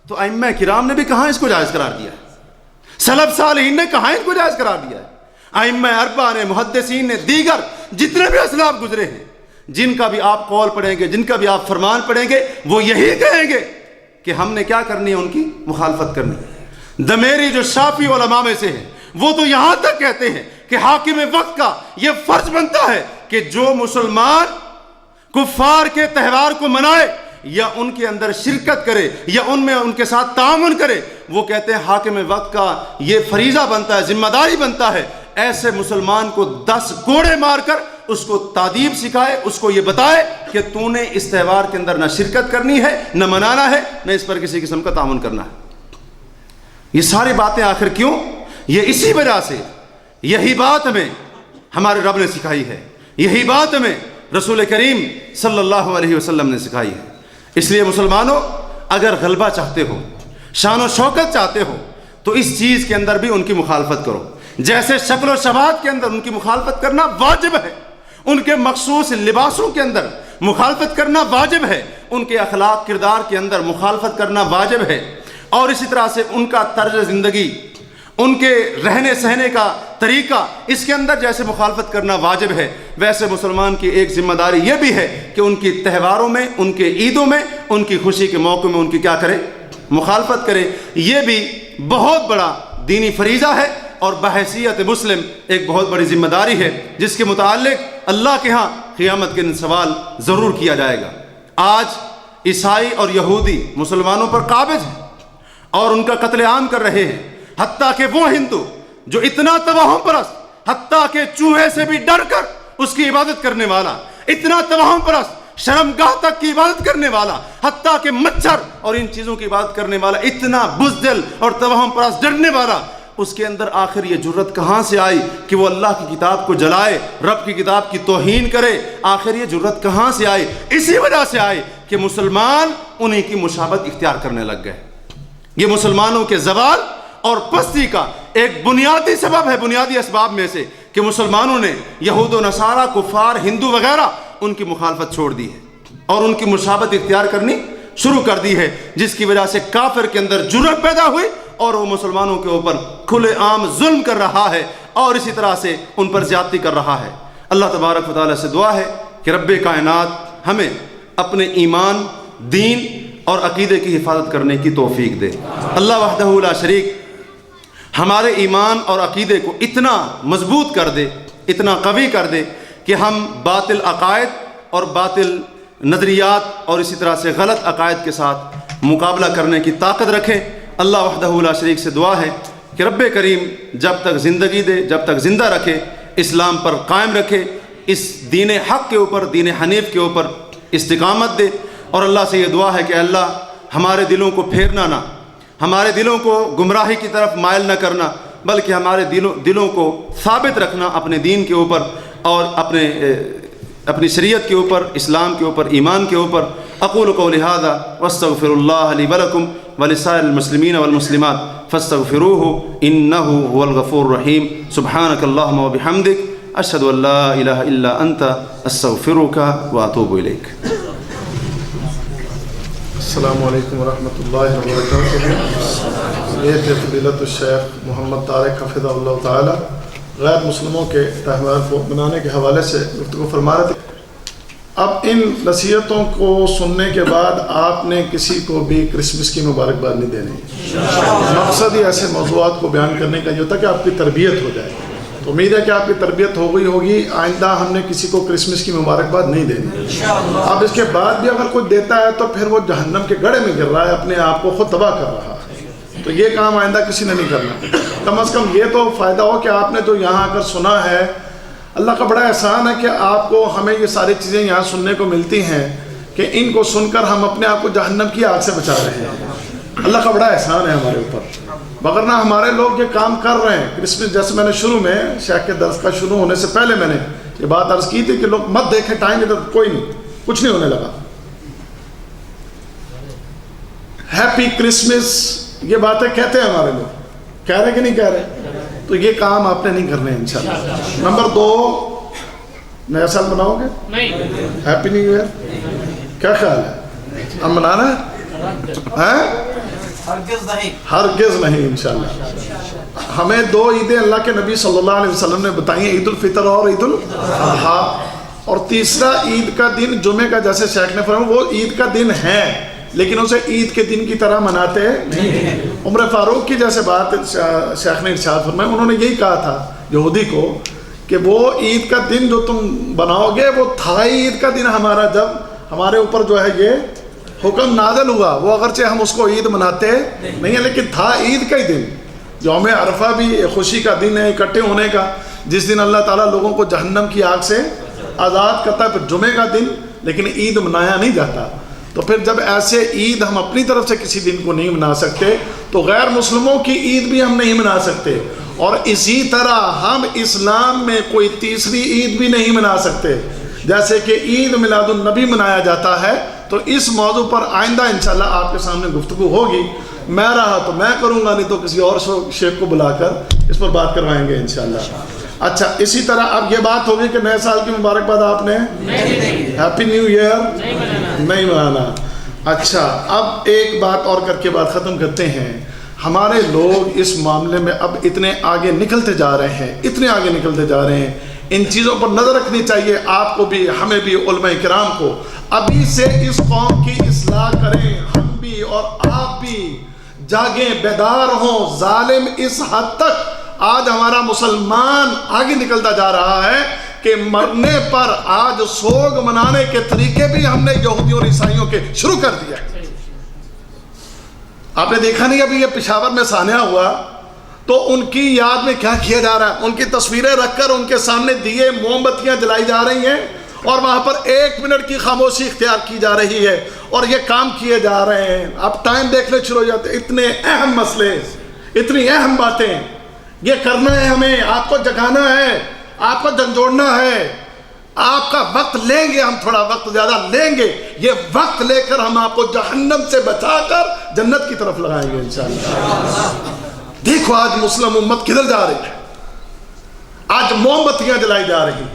تو ائمہ کرام نے بھی کہاں اس کو جائز قرار دیا ہے، سلف صالحین نے کہاں اس کو جائز قرار دیا ہے، ائمہ اربعہ نے، محدثین نے، دیگر جتنے بھی اسلاف گزرے ہیں، جن کا بھی آپ قول پڑھیں گے، جن کا بھی آپ فرمان پڑھیں گے، وہ یہی کہیں گے کہ ہم نے کیا کرنی ہے، ان کی مخالفت کرنی ہے۔ دمیری جو شافعی علماء میں سے ہیں، وہ تو یہاں تک کہتے ہیں کہ حاکم وقت کا یہ فرض بنتا ہے کہ جو مسلمان کفار کے تہوار کو منائے یا ان کے اندر شرکت کرے یا ان میں ان کے ساتھ تعاون کرے، وہ کہتے ہیں حاکم وقت کا یہ فریضہ بنتا ہے، ذمہ داری بنتا ہے، ایسے مسلمان کو 10 کوڑے مار کر اس کو تادیب سکھائے، اس کو یہ بتائے کہ تو نے اس تہوار کے اندر نہ شرکت کرنی ہے، نہ منانا ہے، نہ اس پر کسی قسم کا تعاون کرنا ہے۔ یہ ساری باتیں آخر کیوں؟ یہ اسی وجہ سے، یہی بات ہمیں ہمارے رب نے سکھائی ہے، یہی بات ہمیں رسول کریم صلی اللہ علیہ وسلم نے سکھائی ہے۔ اس لیے مسلمانوں، اگر غلبہ چاہتے ہو، شان و شوکت چاہتے ہو، تو اس چیز کے اندر بھی ان کی مخالفت کرو، جیسے شکل و شباہت کے اندر ان کی مخالفت کرنا واجب ہے، ان کے مخصوص لباسوں کے اندر مخالفت کرنا واجب ہے، ان کے اخلاق کردار کے اندر مخالفت کرنا واجب ہے، اور اسی طرح سے ان کا طرز زندگی، ان کے رہنے سہنے کا طریقہ، اس کے اندر جیسے مخالفت کرنا واجب ہے، ویسے مسلمان کی ایک ذمہ داری یہ بھی ہے کہ ان کی تہواروں میں، ان کے عیدوں میں، ان کی خوشی کے موقع میں ان کی کیا کرے؟ مخالفت کرے۔ یہ بھی بہت بڑا دینی فریضہ ہے اور بحیثیت مسلم ایک بہت بڑی ذمہ داری ہے، جس کے متعلق اللہ کے ہاں قیامت کے دن سوال ضرور کیا جائے گا۔ آج عیسائی اور یہودی مسلمانوں پر قابض ہیں اور ان کا قتل عام کر رہے ہیں، حتیٰ کہ وہ ہندو جو اتنا توہم پرست، حتیٰ کہ چوہے سے بھی ڈر کر اس کی عبادت کرنے والا، اتنا توہم پرست، شرمگاہ تک کی عبادت کرنے والا، حتیٰ کہ مچھر اور ان چیزوں کی عبادت کرنے والا، اتنا بزدل اور توہم پرست، ڈرنے والا، اس کے اندر آخر یہ جرت کہاں سے آئی کہ وہ اللہ کی کتاب کو جلائے، رب کی کتاب کی توہین کرے؟ آخر یہ جرت کہاں سے آئی؟ اسی وجہ سے آئی کہ مسلمان انہی کی مشابہت اختیار کرنے لگ گئے۔ یہ مسلمانوں کے زوال اور پستی کا ایک بنیادی سبب ہے، بنیادی اسباب میں سے، کہ مسلمانوں نے یہود و نصارہ، کفار، ہندو وغیرہ ان کی مخالفت چھوڑ دی ہے اور ان کی مشابہت اختیار کرنی شروع کر دی ہے، جس کی وجہ سے کافر کے اندر جرأت پیدا ہوئی اور وہ مسلمانوں کے اوپر کھلے عام ظلم کر رہا ہے اور اسی طرح سے ان پر زیادتی کر رہا ہے۔ اللہ تبارک و تعالیٰ سے دعا ہے کہ رب کائنات ہمیں اپنے ایمان، دین اور عقیدے کی حفاظت کرنے کی توفیق دے۔ اللہ وحدہ لا شریک ہمارے ایمان اور عقیدے کو اتنا مضبوط کر دے، اتنا قوی کر دے کہ ہم باطل عقائد اور باطل نظریات اور اسی طرح سے غلط عقائد کے ساتھ مقابلہ کرنے کی طاقت رکھیں۔ اللہ وحدہ لا شریک سے دعا ہے کہ رب کریم جب تک زندگی دے، جب تک زندہ رکھے، اسلام پر قائم رکھے، اس دین حق کے اوپر، دین حنیف کے اوپر استقامت دے۔ اور اللہ سے یہ دعا ہے کہ اللہ ہمارے دلوں کو پھیرنا نہ، ہمارے دلوں کو گمراہی کی طرف مائل نہ کرنا، بلکہ ہمارے دلوں کو ثابت رکھنا اپنے دین کے اوپر اور اپنی شریعت کے اوپر، اسلام کے اوپر، ایمان کے اوپر۔ اقول قولی ھذا واستغفر اللہ لی ولکم ولسائر المسلمین والمسلمات فاستغفروہ انہ هو الغفور الرحیم۔ سبحانک اللہم وبحمدک، اشہد ان لا الہ الا انت، استغفرک واتوب الیک۔ السلام علیکم ورحمۃ اللہ وبرکاتہ۔ یہ تھے فضیلت الشیخ محمد طارق حفظہ اللہ تعالی، غیر مسلموں کے تہوار کو منانے کے حوالے سے گفتگو فرما رہے تھے۔ اب ان نصیحتوں کو سننے کے بعد آپ نے کسی کو بھی کرسمس کی مبارکباد نہیں دینی۔ مقصد ہی ایسے موضوعات کو بیان کرنے کا یہ ہوتا ہے کہ آپ کی تربیت ہو جائے۔ تو امید ہے کہ آپ کی تربیت ہو گئی ہوگی، آئندہ ہم نے کسی کو کرسمس کی مبارکباد نہیں دینی۔ اب اس کے بعد بھی اگر کوئی دیتا ہے تو پھر وہ جہنم کے گڑھے میں گر رہا ہے، اپنے آپ کو خود تباہ کر رہا ہے۔ تو یہ کام آئندہ کسی نے نہیں کرنا. کم از کم یہ تو فائدہ ہو کہ آپ نے جو یہاں آ کر سنا ہے. اللہ کا بڑا احسان ہے کہ آپ کو ہمیں یہ ساری چیزیں یہاں سننے کو ملتی ہیں کہ ان کو سن کر ہم اپنے آپ کو جہنم کی آگ سے بچا رہے ہیں. اللہ کا بڑا احسان ہے ہمارے اوپر. وگرنہ ہمارے لوگ یہ کام کر رہے ہیں. کرسمس جیسے میں نے شروع میں شیخ کے درس کا شروع ہونے سے پہلے میں نے یہ بات عرض کی تھی کہ لوگ مت دیکھیں ٹائم ادھر کوئی نہیں, کچھ نہیں ہونے لگا. ہیپی کرسمس یہ باتیں کہتے ہیں ہمارے لوگ, کہہ رہے کہ نہیں کہہ رہے؟ تو یہ کام آپ نے نہیں کرنے ہیں انشاءاللہ. نمبر 2, نیا سال مناؤ گے؟ ہیپی نیو ایئر کیا خیال ہے؟ ہم منانا ہے؟ ہرگز نہیں انشاءاللہ. ہمیں 2 عیدیں اللہ کے نبی صلی اللہ علیہ وسلم نے بتائی ہیں, عید الفطر اور عید الاضحیٰ. اور تیسرا عید کا دن جمعے کا, جیسے شیخ نے فرمایا وہ عید کا دن ہے لیکن اسے عید کے دن کی طرح مناتے نہیں. عمر فاروق کی جیسے بات شیخ نے ارشاد فرمایا, انہوں نے یہی کہا تھا یہودی کو کہ وہ عید کا دن جو تم بناؤ گے وہ تھا عید کا دن ہمارا, جب ہمارے اوپر جو ہے یہ حکم نازل ہوا. وہ اگرچہ ہم اس کو عید مناتے نہیں ہیں لیکن تھا عید کا ہی دن. یوم عرفہ بھی خوشی کا دن ہے, اکٹھے ہونے کا, جس دن اللہ تعالیٰ لوگوں کو جہنم کی آگ سے آزاد کرتا ہے. پھر جمعے کا دن, لیکن عید منایا نہیں جاتا. تو پھر جب ایسے عید ہم اپنی طرف سے کسی دن کو نہیں منا سکتے تو غیر مسلموں کی عید بھی ہم نہیں منا سکتے. اور اسی طرح ہم اسلام میں کوئی تیسری عید بھی نہیں منا سکتے. جیسے کہ عید میلاد النبی منایا جاتا ہے, تو اس موضوع پر آئندہ انشاءاللہ آپ کے سامنے گفتگو ہوگی. میں رہا تو میں کروں گا, نہیں تو کسی اور شیخ کو بلا کر اس پر بات کروائیں گے انشاءاللہ. اچھا, اسی طرح اب یہ بات ہوگی کہ نئے سال کی مبارکباد آپ نے ہیپی نیو ایئر نہیں منانا. اچھا, اب ایک بات اور کر کے بات ختم کرتے ہیں. ہمارے لوگ اس معاملے میں اب اتنے آگے نکلتے جا رہے ہیں, اتنے آگے نکلتے جا رہے ہیں. ان چیزوں پر نظر رکھنی چاہیے آپ کو بھی, ہمیں بھی, علماء کرام کو. ابھی سے اس قوم کی اصلاح کریں, ہم بھی اور آپ بھی جاگیں, بیدار ہوں. ظالم اس حد تک آج ہمارا مسلمان آگے نکلتا جا رہا ہے کہ مرنے پر آج سوگ منانے کے طریقے بھی ہم نے یہودیوں اور عیسائیوں کے شروع کر دیا. آپ نے دیکھا نہیں ابھی یہ پشاور میں سانحہ ہوا تو ان کی یاد میں کیا کیا جا رہا ہے؟ ان کی تصویریں رکھ کر ان کے سامنے دیے موم بتیاں جلائی جا رہی ہیں اور وہاں پر 1 منٹ کی خاموشی اختیار کی جا رہی ہے اور یہ کام کیے جا رہے ہیں. اب ٹائم دیکھنے شروع ہو جاتے. اتنے اہم مسئلے, اتنی اہم باتیں یہ کرنا ہے, ہمیں آپ کو جگانا ہے, آپ کو جھنجھوڑنا ہے. آپ کا وقت لیں گے ہم, تھوڑا وقت زیادہ لیں گے. یہ وقت لے کر ہم آپ کو جہنم سے بچا کر جنت کی طرف لگائیں گے انشاءاللہ. دیکھو آج مسلم امت کدھر جا رہی ہے. آج موم بتیاں جلائی جا رہی ہیں.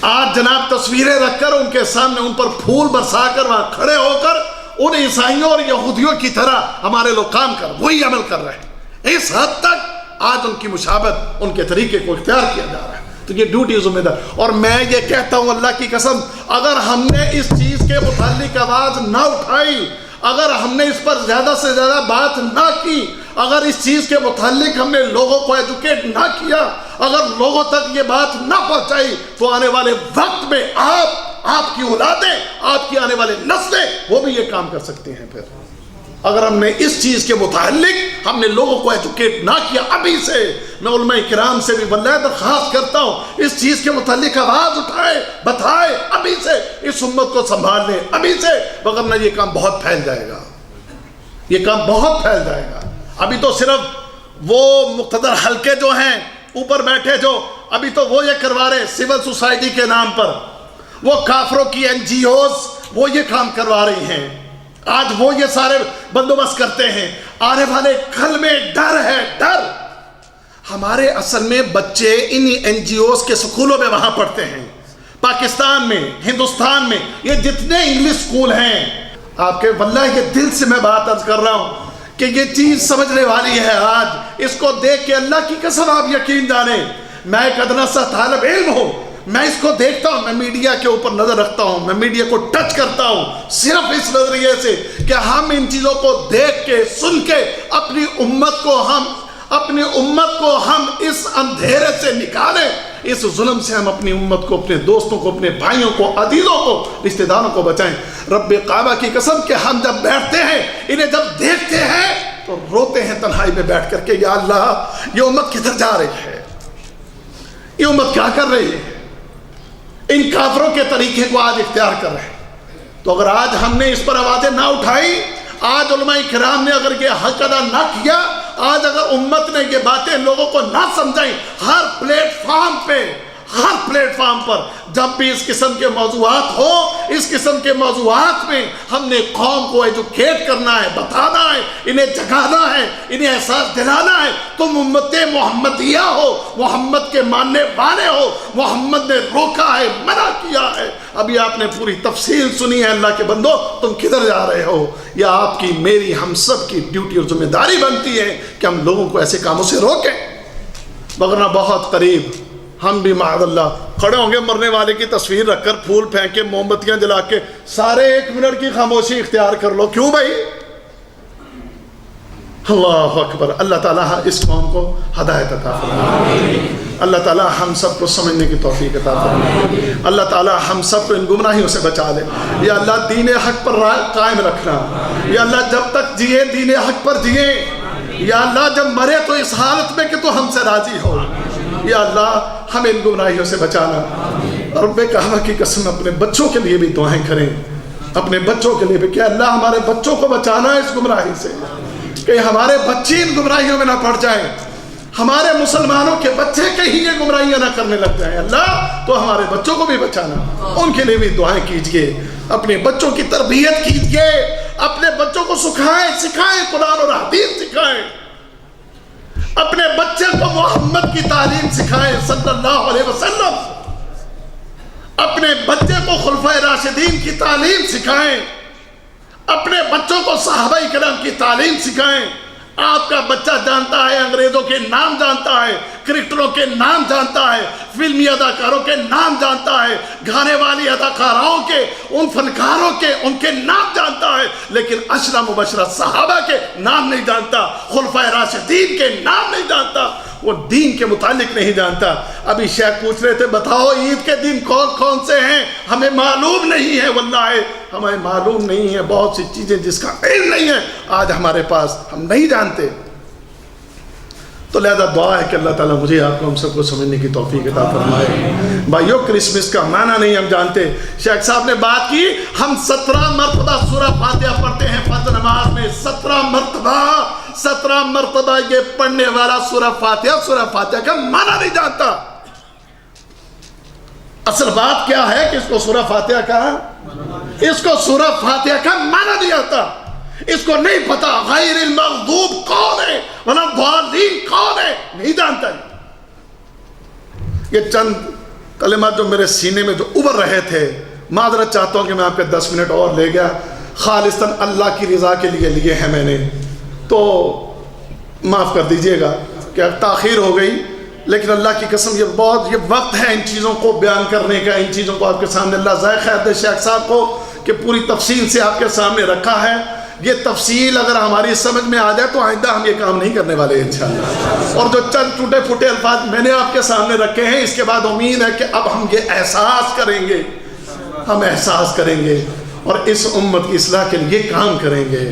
آج جناب تصویریں رکھ کر ان کے سامنے ان پر پھول برسا کر وہاں کھڑے ہو کر ان عیسائیوں اور یہودیوں کی طرح ہمارے لوگ کام کر وہی عمل کر رہے ہیں. اس حد تک آج ان کی مشابہت, ان کے طریقے کو اختیار کیا جا رہا ہے. تو یہ ڈیوٹی ذمہ دار. اور میں یہ کہتا ہوں اللہ کی قسم, اگر ہم نے اس چیز کے متعلق آواز نہ اٹھائی, اگر ہم نے اس پر زیادہ سے زیادہ بات نہ کی, اگر اس چیز کے متعلق ہم نے لوگوں کو ایجوکیٹ نہ کیا, اگر لوگوں تک یہ بات نہ پہنچائی, تو آنے والے وقت میں آپ کی اولادیں, آپ کی آنے والے نسلیں وہ بھی یہ کام کر سکتے ہیں. پھر اگر ہم نے اس چیز کے متعلق ہم نے لوگوں کو ایجوکیٹ نہ کیا, ابھی سے میں علماء کرام سے بھی واللہ درخواست کرتا ہوں اس چیز کے متعلق آواز اٹھائے, بتائے, ابھی سے اس امت کو سنبھال لیں, ابھی سے, وگرنہ یہ کام بہت پھیل جائے گا. یہ کام بہت پھیل جائے گا. ابھی تو صرف وہ مقتدر حلقے جو ہیں اوپر بیٹھے, جو ابھی تو وہ یہ کروا رہے سول سوسائٹی کے نام پر, وہ کافروں کی NGOs وہ یہ کام کروا رہی ہیں. آج وہ یہ سارے بندوبست کرتے ہیں. آنے والے کل میں ڈر ہے, ڈر. ہمارے اصل میں بچے ان NGOs کے سکولوں میں وہاں پڑھتے ہیں. پاکستان میں, ہندوستان میں, یہ جتنے انگلش سکول ہیں, آپ کے واللہ یہ دل سے میں بات عرض کر رہا ہوں کہ یہ چیز سمجھنے والی ہے. آج اس کو دیکھ کے اللہ کی قسم آپ یقین جانیں, میں ایک ادنا سا طالب علم ہوں, میں اس کو دیکھتا ہوں, میں میڈیا کے اوپر نظر رکھتا ہوں, میں میڈیا کو ٹچ کرتا ہوں صرف اس نظریے سے کہ ہم ان چیزوں کو دیکھ کے, سن کے اپنی امت کو ہم اس اندھیرے سے نکالیں, اس ظلم سے ہم اپنی امت کو, اپنے دوستوں کو, اپنے بھائیوں کو, عزیزوں کو, رشتہ داروں کو بچائیں. رب کعبہ کی قسم کہ ہم جب بیٹھتے ہیں, انہیں جب دیکھتے ہیں تو روتے ہیں تنہائی میں بیٹھ کر کے، یا اللہ یہ امت کدھر جا رہی ہے، یہ امت کیا کر رہی ہے، ان کافروں کے طریقے کو آج اختیار کر رہے ہیں۔ تو اگر آج ہم نے اس پر آوازیں نہ اٹھائی، آج علماء کرام نے اگر یہ حق ادا نہ کیا، آج اگر امت نے یہ باتیں لوگوں کو نہ سمجھائیں، ہر پلیٹ فارم پر جب بھی اس قسم کے موضوعات ہو، اس قسم کے موضوعات میں ہم نے قوم کو ایجوکیٹ کرنا ہے، بتانا ہے، انہیں جگانا ہے، انہیں احساس دلانا ہے تم امت محمدیہ ہو، محمد کے ماننے والے ہو، محمد نے روکا ہے، منع کیا ہے۔ ابھی آپ نے پوری تفصیل سنی ہے، اللہ کے بندو تم کدھر جا رہے ہو؟ یا آپ کی، میری، ہم سب کی ڈیوٹی اور ذمہ داری بنتی ہے کہ ہم لوگوں کو ایسے کاموں سے روکیں، وگرنہ بہت قریب ہم بھی معاذ اللہ کھڑے ہوں گے مرنے والے کی تصویر رکھ کر، پھول پھینک کے، موم بتیاں جلا کے، سارے 1 منٹ کی خاموشی اختیار کر لو۔ کیوں بھائی؟ اللہ اکبر۔ اللہ تعالیٰ اس قوم کو ہدایت عطا فرمائے، اللہ تعالیٰ ہم سب کو سمجھنے کی توفیق عطا فرمائے، اللہ تعالیٰ ہم سب کو ان گمراہیوں سے بچا لے۔ یا اللہ دین حق پر قائم رکھنا، یا اللہ جب تک جیے دین حق پر جیے، یا اللہ جب مرے تو اس حالت میں کہ تو ہم سے راضی ہو، یا اللہ ہمیں ان گمراہیوں سے بچانا۔ رب کعبہ کی قسم اپنے بچوں کے لیے بھی دعائیں کریں، اپنے بچوں کے لیے بھی کہ اللہ ہمارے بچوں کو بچانا ہے اس گمراہی سے، کہ ہمارے بچے ان گمراہیوں میں نہ پڑ جائیں، ہمارے مسلمانوں کے بچے کہیں یہ گمراہیاں نہ کرنے لگ جائیں۔ اللہ تو ہمارے بچوں کو بھی بچانا، ان کے لیے بھی دعائیں کیجئے، اپنے بچوں کی تربیت کیجئے، اپنے بچوں کو سکھائیں، قرآن اور حدیث سکھائیں، اپنے بچے کو محمد کی تعلیم سکھائیں صلی اللہ علیہ وسلم، اپنے بچے کو خلفائے راشدین کی تعلیم سکھائیں، اپنے بچوں کو صحابہ کرام کی تعلیم سکھائیں۔ آپ کا بچہ جانتا ہے، انگریزوں کے نام جانتا ہے، کرکٹروں کے نام جانتا ہے، فلمی اداکاروں کے نام جانتا ہے، گانے والی اداکاراؤں کے، ان فنکاروں کے، ان کے نام جانتا ہے، لیکن عشرہ مبشرہ صحابہ کے نام نہیں جانتا، خلفائے راشدین کے نام نہیں جانتا، وہ دین کے متعلق نہیں جانتا۔ ابھی شیخ پوچھ رہے تھے بتاؤ عید کے دن کون کون سے ہیں، ہمیں معلوم نہیں ہے، واللہ ہمیں معلوم نہیں ہے، بہت سی چیزیں جس کا علم نہیں ہے آج ہمارے پاس، ہم نہیں جانتے۔ تو لہذا دعا ہے کہ اللہ تعالیٰ مجھے آپ کو ہم سب کو سمجھنے کی توفیق عطا فرمائے۔ بھائیو کرسمس کا معنی نہیں ہم جانتے، شیخ صاحب نے بات کی، ہم 17 مرتبہ سورہ فاتحہ پڑھتے ہیں فرض نماز میں، 17 مرتبہ یہ پڑھنے والا سورہ فاتحہ کا معنی نہیں جانتا۔ اصل بات کیا ہے کہ اس کو سورہ فاتحہ کا، اس کو سورہ فاتحہ کا معنی نہیں آتا، اس کو نہیں پتا غیر المغضوب کون ہے ولا الضالین کون ہے، نہیں جانتا۔ یہ چند کلمات جو میرے سینے میں جو ابھر رہے تھے، معذرت چاہتا ہوں کہ میں آپ کے 10 منٹ اور لے گیا، خالصاً اللہ کی رضا کے لیے ہیں میں نے، تو معاف کر دیجئے گا کہ تاخیر ہو گئی، لیکن اللہ کی قسم یہ وقت ہے ان چیزوں کو بیان کرنے کا، ان چیزوں کو آپ کے سامنے، اللہ ذائقہ خیر دے شیخ صاحب کو کہ پوری تفصیل سے آپ کے سامنے رکھا ہے۔ یہ تفصیل اگر ہماری سمجھ میں آ جائے تو آئندہ ہم یہ کام نہیں کرنے والے انشاءاللہ۔ اور جو چند ٹوٹے پھوٹے الفاظ میں نے آپ کے سامنے رکھے ہیں، اس کے بعد امید ہے کہ اب ہم یہ احساس کریں گے، ہم احساس کریں گے اور اس امت کی اصلاح کے لیے کام کریں گے۔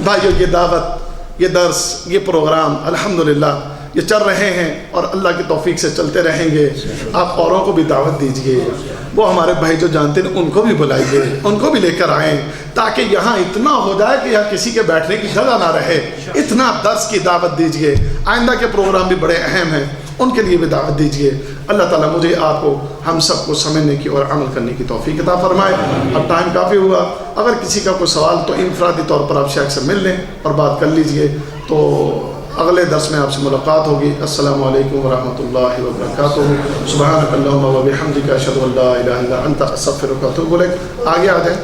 بھائیو یہ دعوت، یہ درس، یہ پروگرام الحمدللہ یہ چل رہے ہیں اور اللہ کی توفیق سے چلتے رہیں گے۔ آپ اوروں کو بھی دعوت دیجئے، وہ ہمارے بھائی جو جانتے ہیں ان کو بھی بلائیے، ان کو بھی لے کر آئیں، تاکہ یہاں اتنا ہو جائے کہ یہاں کسی کے بیٹھنے کی جگہ نہ رہے، اتنا درس کی دعوت دیجئے۔ آئندہ کے پروگرام بھی بڑے اہم ہیں، ان کے لیے بھی دعوت دیجئے۔ اللہ تعالیٰ مجھے آپ کو ہم سب کو سمجھنے کی اور عمل کرنے کی توفیق عطا فرمائے۔ اب ٹائم کافی ہوا، اگر کسی کا کوئی سوال تو انفرادی طور پر آپ شیخ سے مل لیں اور بات کر لیجئے، تو اگلے درس میں آپ سے ملاقات ہوگی۔ السلام علیکم ورحمۃ اللہ وبرکاتہ۔ سبحانک اللہم و بحمدک، اشہد ان لا الہ الا انت، استغفرک و اتوب الیک۔ آگے آ جائیں۔